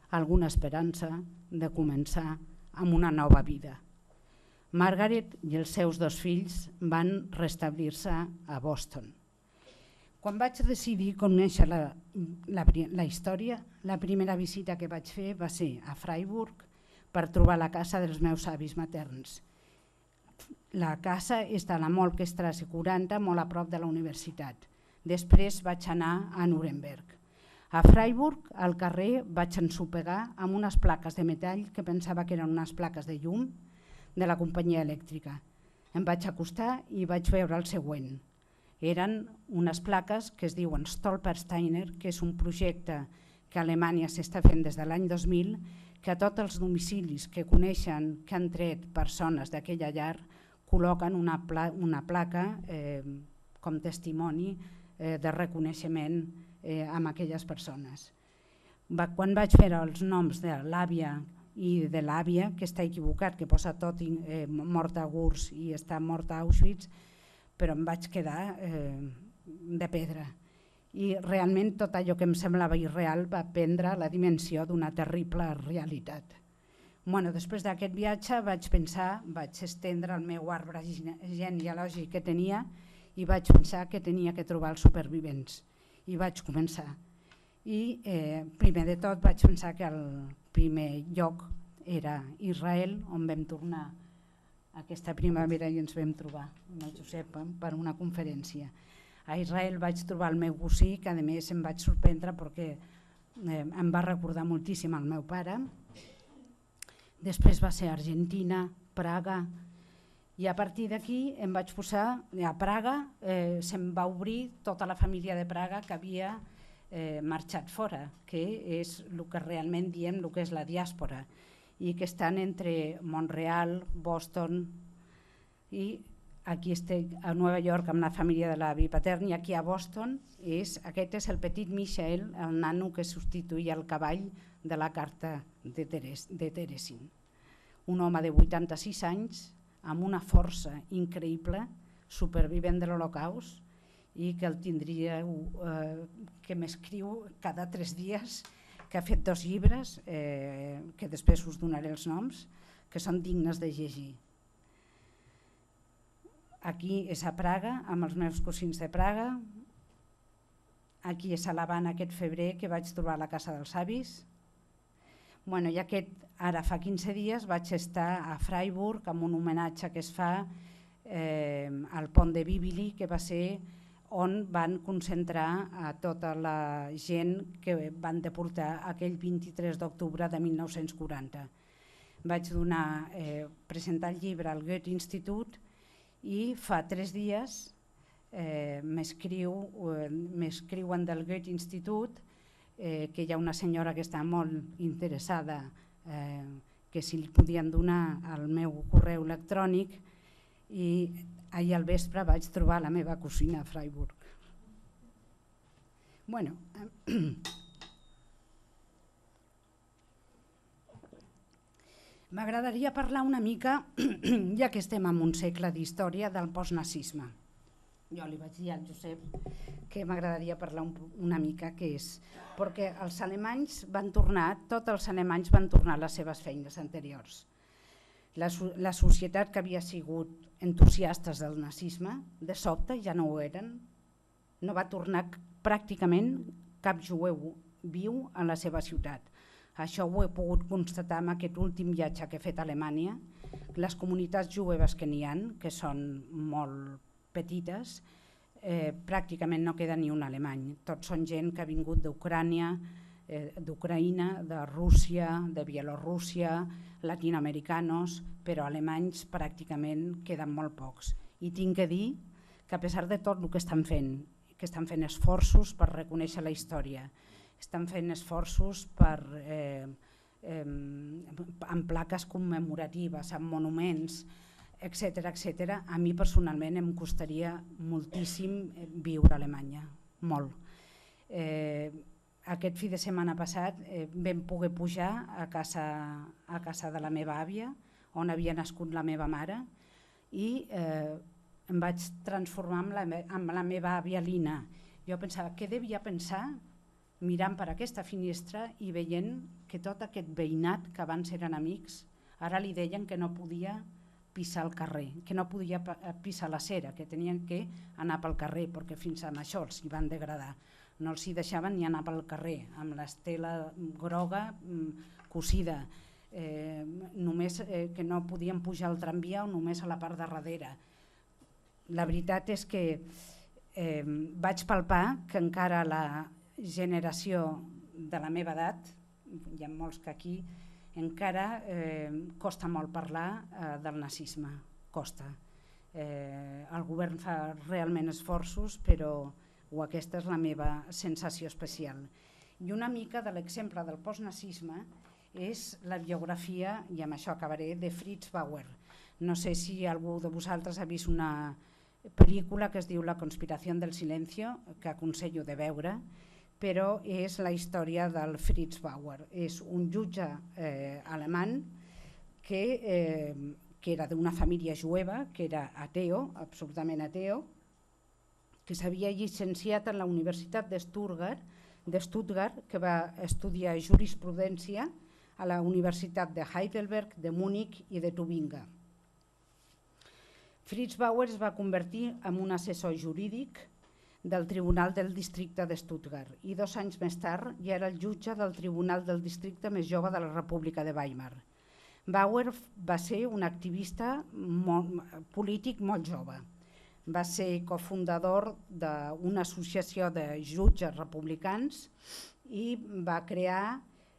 alguna esperança de començar amb una nova vida. Margaret i els seus 2 fills van restablir-se a Boston. Quan vaig decidir conèixer la història, la primera visita que vaig fer va ser a Freiburg per trobar la casa dels meus avis materns. La casa està a la Molkestrasse 40, molt a prop de la universitat. Després vaig anar a Nuremberg. A Freiburg, al carrer, vaig ensopegar amb unes plaques de metall que pensava que eren unes plaques de llum de la companyia elèctrica. Em vaig acostar i vaig veure el següent. Eren unes plaques que es diuen Stolpersteiner, que és un projecte que a Alemanya s'està fent des de l'any 2000, que a tots els domicilis que coneixen que han tret persones d'aquella llar col·loquen una placa com testimoni de reconeixement amb aquelles persones. Quan vaig fer els noms de l'àvia i de l'àvia, que està equivocat, que posa tot mort a Gurs i està mort a Auschwitz, però em vaig quedar de pedra. I realment tot allò que em semblava irreal va prendre la dimensió d'una terrible realitat. Després d'aquest viatge vaig pensar, vaig estendre el meu arbre genealògic que tenia i vaig pensar que tenia que trobar els supervivents. I vaig començar. I primer de tot vaig pensar que el primer lloc era Israel, on vam tornar aquesta primavera i ens vam trobar amb el Josep per una conferència. A Israel vaig trobar el meu cosí, que a més em vaig sorprendre perquè em va recordar moltíssim al meu pare. Després va ser Argentina, Praga, i a partir d'aquí em vaig posar a Praga, se'm va obrir tota la família de Praga que havia marxat fora, que és el que realment diem el que és la diàspora, i que estan entre Montreal, Boston, i aquí estic a Nova York amb la família de l'avi patern, i aquí a Boston aquest és el petit Michael, el nano que substituïa el cavall de la carta de Teresin. Un home de 86 anys amb una força increïble, supervivent de l'Holocaust, i que el tindríeu, que m'escriu cada 3 dies, que ha fet 2 llibres, que després us donaré els noms, que són dignes de llegir. Aquí és a Praga, amb els meus cosins de Praga. Aquí és a l'Havana aquest febrer, que vaig trobar a la casa dels avis. I ara fa 15 dies vaig estar a Freiburg amb un homenatge que es fa al pont de Bibili, que va ser on van concentrar a tota la gent que van deportar aquell 23 d'octubre de 1940. Vaig presentar el llibre al Goethe Institut i fa 3 dies m'escriuen del Goethe Institut que hi ha una senyora que està molt interessada, que si li podien donar el meu correu electrònic, i ahir al vespre vaig trobar la meva cosina a Freiburg. M'agradaria parlar una mica, ja que estem en un segle d'història, del postnazisme. Jo li vaig dir al Josep que m'agradaria parlar una mica què és, perquè els alemanys van tornar, tots els alemanys van tornar a les seves feines anteriors. La societat que havia sigut entusiastes del nazisme, de sobte ja no ho eren, no va tornar pràcticament cap jueu viu a la seva ciutat. Això ho he pogut constatar amb aquest últim viatge que he fet a Alemanya. Les comunitats jueves que n'hi ha, que són molt petites, pràcticament no queda ni un alemany. Tots són gent que ha vingut d'Ucrània, d'Ucraïna, de Rússia, de Bielorússia, latinoamericanos, però alemanys pràcticament queden molt pocs. I tinc que dir que a pesar de tot el que estan fent esforços per reconèixer la història, estan fent esforços amb plaques commemoratives, amb monuments, etc. A mi personalment em costaria moltíssim viure a Alemanya, molt. Aquest fi de setmana passat vam poder pujar a casa de la meva àvia, on havia nascut la meva mare, i em vaig transformar en la meva àvia Lina. Jo pensava, què devia pensar mirant per aquesta finestra i veient que tot aquest veïnat que abans eren amics, ara li deien que no podia pisar el carrer, que no podia pisar la cera, que tenien que anar pel carrer, perquè fins amb això els hi van degradar. No els hi deixaven ni anar pel carrer, amb l'estela groga cosida, només que no podien pujar al tramvia o només a la part de darrere. La veritat és que vaig palpar que encara la generació de la meva edat, hi ha molts que aquí, encara costa molt parlar del nazisme, costa. El govern fa realment esforços, però aquesta és la meva sensació especial. I una mica de l'exemple del postnazisme és la biografia, i amb això acabaré, de Fritz Bauer. No sé si algú de vosaltres ha vist una pel·lícula que es diu La conspiració del silencio, que aconsello de veure, però és la història del Fritz Bauer. És un jutge alemany que era d'una família jueva, que era ateo, absolutament ateo, que s'havia llicenciat a la Universitat de Stuttgart, que va estudiar jurisprudència a la Universitat de Heidelberg, de Múnich i de Tubinga. Fritz Bauer es va convertir en un assessor jurídic del Tribunal del Districte de Stuttgart i 2 anys més tard ja era el jutge del Tribunal del Districte més jove de la República de Weimar. Bauer va ser un activista polític molt jove. Va ser cofundador d'una associació de jutges republicans i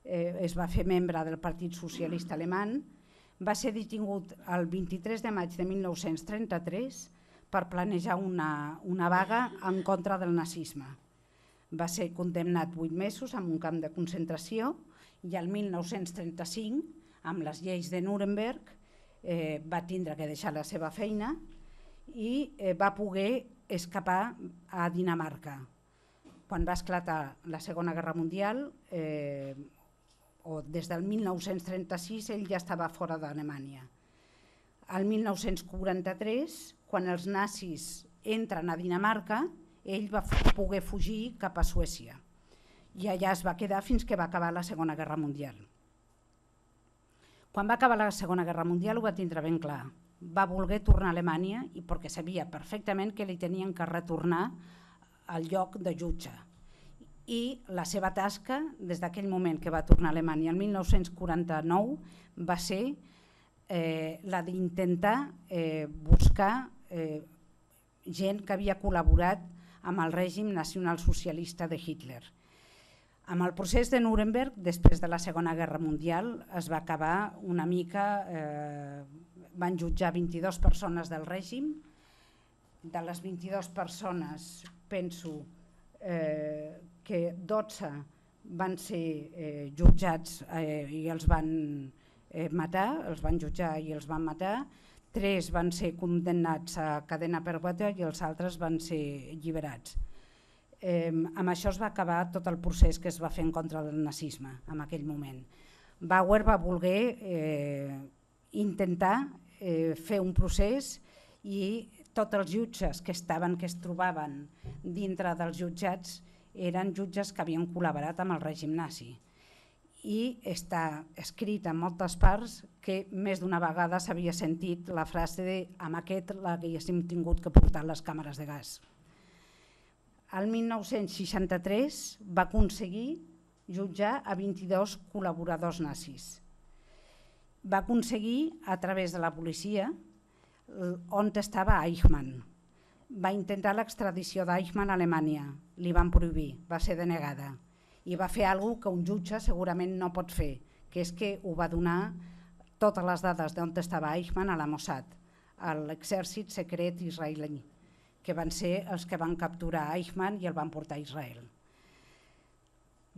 es va fer membre del Partit Socialista Alemany. Va ser detingut el 23 de maig de 1933 per planejar una vaga en contra del nazisme. Va ser condemnat 8 mesos en un camp de concentració i el 1935, amb les lleis de Nuremberg, va tindre que deixar la seva feina i va poder escapar a Dinamarca. Quan va esclatar la Segona Guerra Mundial, o des del 1936, ell ja estava fora d'Alemanya. El 1943, quan els nazis entren a Dinamarca, ell va poder fugir cap a Suècia i allà es va quedar fins que va acabar la Segona Guerra Mundial. Quan va acabar la Segona Guerra Mundial ho va tindre ben clar. Va voler tornar a Alemanya i perquè sabia perfectament que li tenien que retornar al lloc de jutge. I la seva tasca, des d'aquell moment que va tornar a Alemanya el 1949, va ser la d'intentar buscar gent que havia col·laborat amb el règim nacionalsocialista de Hitler. Amb el procés de Nuremberg, després de la Segona Guerra Mundial, es va acabar una mica, van jutjar 22 persones del règim. De les 22 persones, penso que 12 van ser jutjats i els van matar, els van jutjar i els van matar, 3 van ser condemnats a cadena perpètua i els altres van ser alliberats. Amb això es va acabar tot el procés que es va fer en contra del nazisme en aquell moment. Bauer va voler intentar fer un procés i tots els jutges que es trobaven dintre dels jutjats eren jutges que havien col·laborat amb el règim nazi. I està escrit en moltes parts que més d'una vegada s'havia sentit la frase de amb aquest l'haguéssim tingut que portar les càmeres de gas. El 1963 va aconseguir jutjar a 22 col·laboradors nazis. Va aconseguir a través de la policia on estava Eichmann. Va intentar l'extradició d'Eichmann a Alemanya, li van prohibir, va ser denegada. i va fer alguna cosa que un jutge segurament no pot fer, que és que ho va donar totes les dades d'on estava Eichmann a la Mossad, a l'exèrcit secret israelí, que van ser els que van capturar Eichmann i el van portar a Israel.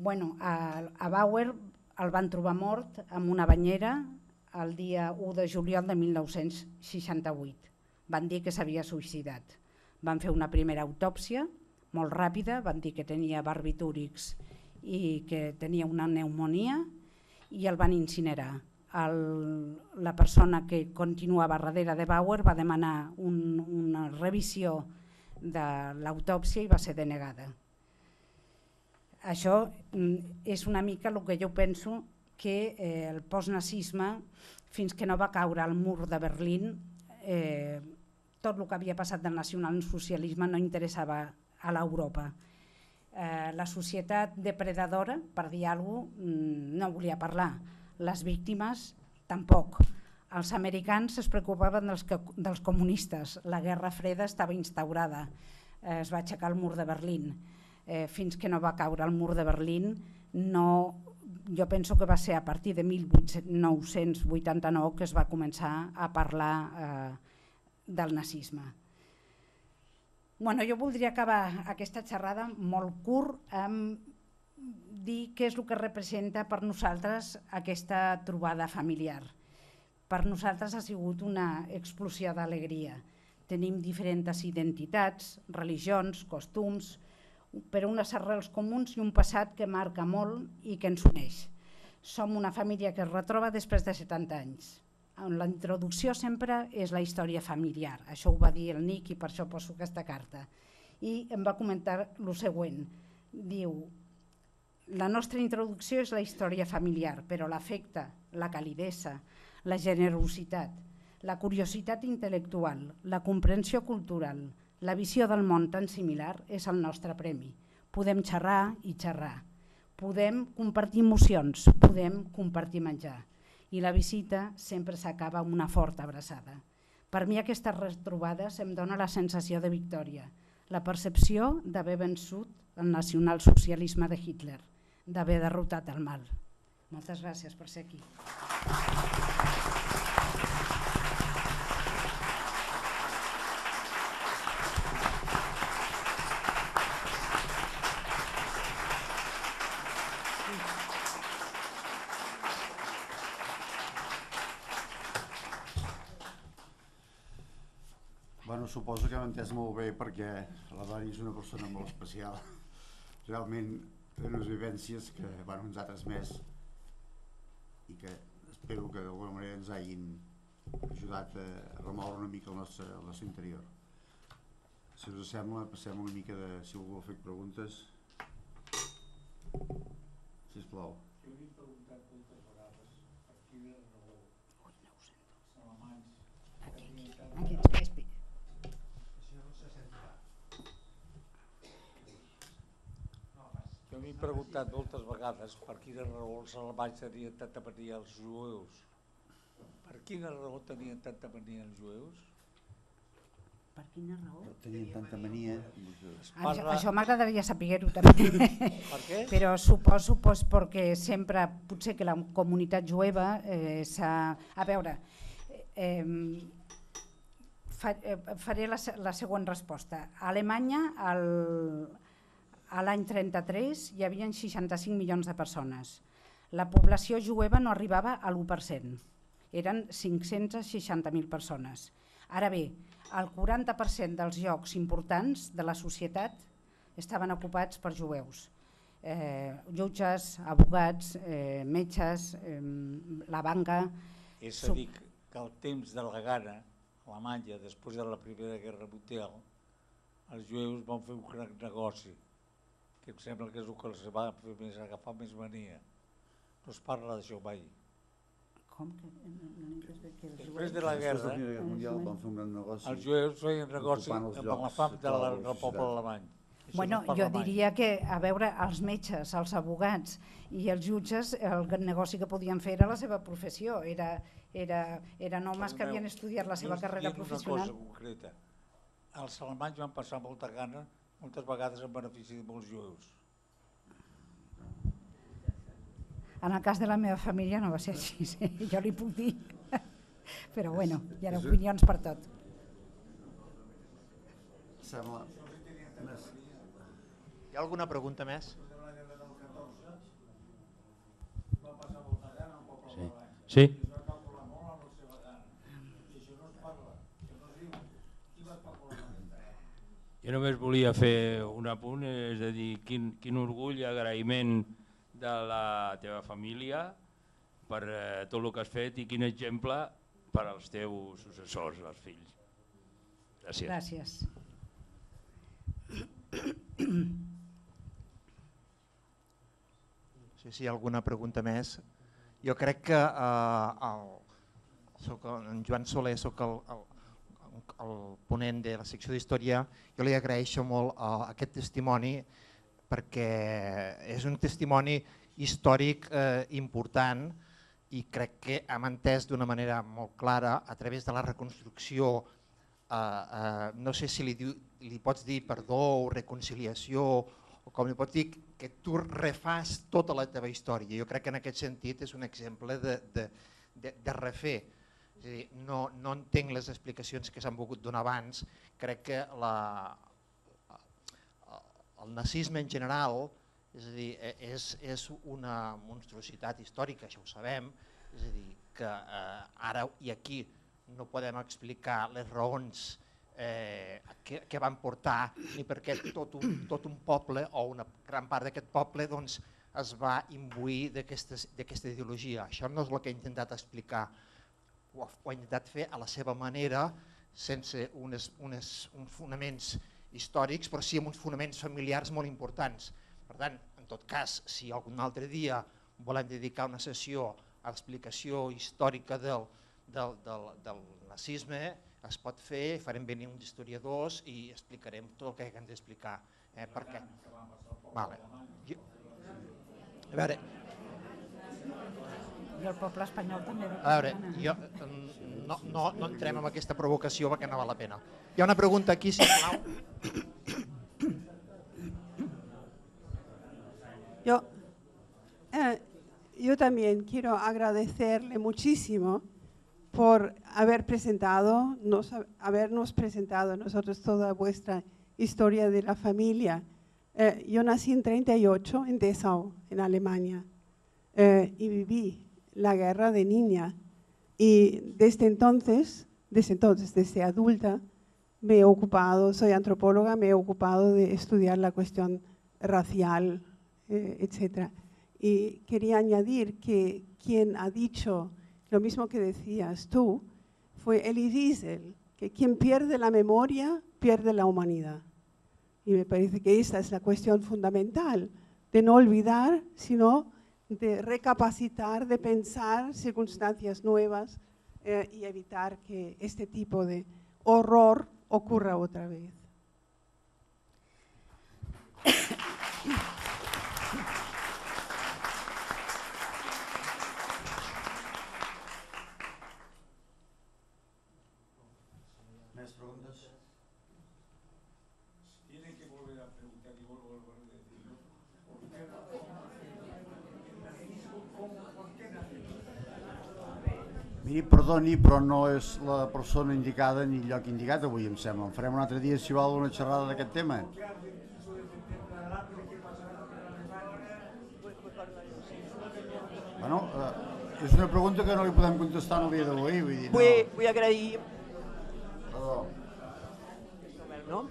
A Bauer el van trobar mort en una banyera el dia 1 de juliol de 1968. Van dir que s'havia suïcidat. Van fer una primera autòpsia molt ràpida, van dir que tenia barbitúrics i que tenia una pneumonia i el van incinerar. La persona que continuava darrere de Bauer va demanar una revisió de l'autòpsia i va ser denegada. Això és una mica el que jo penso que el postnazisme, fins que no va caure el mur de Berlín, tot el que havia passat del nacionalsocialisme no interessava a l'Europa. La societat depredadora, per dir alguna cosa, no volia parlar. Les víctimes tampoc. Els americans es preocupaven dels comunistes. La Guerra Freda estava instaurada. Es va aixecar el mur de Berlín. Fins que no va caure el mur de Berlín, jo penso que va ser a partir de 1989 que es va començar a parlar del nazisme. Jo voldria acabar aquesta xerrada molt curt amb dir què és el que representa per nosaltres aquesta trobada familiar. Per nosaltres ha sigut una explosió d'alegria. Tenim diferents identitats, religions, costums, però unes arrels comuns i un passat que marca molt i que ens uneix. Som una família que es retroba després de 70 anys. La introducció sempre és la història familiar, això ho va dir el Nick i per això poso aquesta carta. I em va comentar el següent, diu: la nostra introducció és la història familiar, però l'afecte, la calidesa, la generositat, la curiositat intel·lectual, la comprensió cultural, la visió del món tan similar és el nostre premi. Podem xerrar i xerrar, podem compartir emocions, podem compartir menjar. I la visita sempre s'acaba amb una forta abraçada. Per mi aquestes retrobades em dona la sensació de victòria, la percepció d'haver vençut el nacionalsocialisme de Hitler, d'haver derrotat el mal. Moltes gràcies per ser aquí. Suposo que m'he entès molt bé perquè la Dani és una persona molt especial. Realment té unes vivències que ens ha transmès i que espero que d'alguna manera ens hagin ajudat a remoure una mica el nostre interior. Si us sembla, passem una mica de si algú ha fet preguntes. Sisplau. Jo m'he preguntat moltes vegades per quina raó els alemanys Jo m'he preguntat moltes vegades per quina raó els alemanys tenien tanta mania als jueus. Per quina raó tenien tanta mania als jueus? Per quina raó? Tenien tanta mania. Això m'agradaria saber-ho també. Per què? Però suposo perquè sempre, potser que la comunitat jueva s'ha... A veure, faré la següent resposta. A Alemanya, a l'any 33, hi havia 65 milions de persones. La població jueva no arribava a l'1%. Eren 560.000 persones. Ara bé, el 40% dels llocs importants de la societat estaven ocupats per jueus. Jutges, advocats, metges, la banca... És a dir, que al temps de la gana, a Alemanya, després de la Primera Guerra Mundial, els jueus van fer un gran negoci, que em sembla que és el que els va fer més agafar més mania. No es parla d'això mai. Com que... Després de la guerra, van fer un gran negoci. els jueus feien negoci amb la fam del poble alemany. Jo diria que, a veure, els metges, els advocats i els jutges, el negoci que podien fer era la seva professió, eren homes que havien estudiat la seva carrera professional. Una cosa concreta, els alemanys van passar molta gana, moltes vegades en benefici de molts jueus. En el cas de la meva família no va ser així, jo li puc dir. Però bueno, hi ha opinions per tot. Sembla... Hi ha alguna pregunta més? Sí. Jo només volia fer un apunt, és a dir, quin orgull i agraïment de la teva família per tot el que has fet i quin exemple per als teus successors, els fills. Gràcies. Gràcies. No sé si hi ha alguna pregunta més. Jo crec que en Joan Soler, soc el ponent de la secció d'Història, jo li agraeixo molt aquest testimoni perquè és un testimoni històric important i crec que hem entès d'una manera molt clara a través de la reconstrucció, no sé si li pots dir perdó o reconciliació o com li pots dir que tu refas tota la teva història. Jo crec que en aquest sentit és un exemple de refer. És a dir, no entenc les explicacions que s'han volgut donar abans, crec que el nazisme en general és una monstruositat històrica, això ho sabem, és a dir, que ara i aquí no podem explicar les raons que van portar ni perquè tot un poble o una gran part d'aquest poble es va imbuir d'aquesta ideologia. Això no és el que he intentat explicar, ho he intentat fer a la seva manera, sense uns fonaments històrics, però sí amb uns fonaments familiars molt importants. Per tant, en tot cas, si algun altre dia volem dedicar una sessió a l'explicació històrica del nazisme, es pot fer, farem venir uns historiadors i explicarem tot el que hem d'explicar. Per què? A veure... I el poble espanyol també. A veure, no entrem en aquesta provocació perquè no val la pena. Hi ha una pregunta aquí, sisplau. Yo también quiero agradecerle muchísimo por habernos presentado a nosotros toda vuestra historia de la familia. Yo nací en 1938 en Dessau, en Alemania, y viví la guerra de niña. Y desde adulta, soy antropóloga, me he ocupado de estudiar la cuestión racial, etc. Y quería añadir que quien ha dicho lo mismo que decías tú fue Elie Wiesel, que quien pierde la memoria pierde la humanidad. Y me parece que esta es la cuestión fundamental, de no olvidar, sino de recapacitar, de pensar circunstancias nuevas y evitar que este tipo de horror ocurra otra vez. ¿Más preguntas? Tienen que volver a preguntar y volver a decirlo. Miri, perdoni, però no és la persona indicada ni el lloc indicat avui, em sembla. En farem un altre dia, si vol, una xerrada d'aquest tema. Bueno, és una pregunta que no li podem contestar en el dia d'avui. Vull agrair... Perdó. No?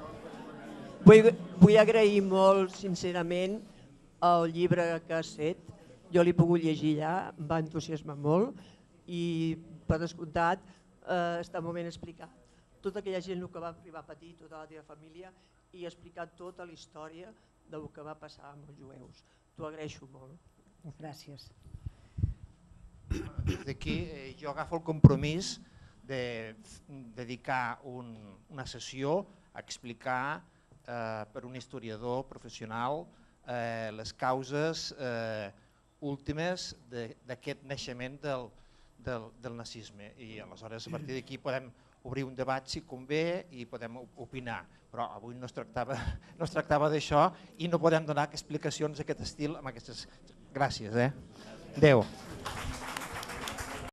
Vull agrair molt sincerament el llibre que has fet. Jo l'he pogut llegir allà, em va entusiasmar molt i per descomptat està molt ben explicat. Tota aquella gent que va arribar a patir, tota la teva família, i ha explicat tota la història del que va passar amb els jueus. T'ho agraeixo molt. Gràcies. Des d'aquí jo agafo el compromís de dedicar una sessió a explicar per un historiador professional les causes últimes d'aquest naixement del nazisme. I aleshores a partir d'aquí podem obrir un debat si convé i podem opinar. Però avui no es tractava d'això i no podem donar explicacions d'aquest estil amb aquestes... Gràcies. Adéu.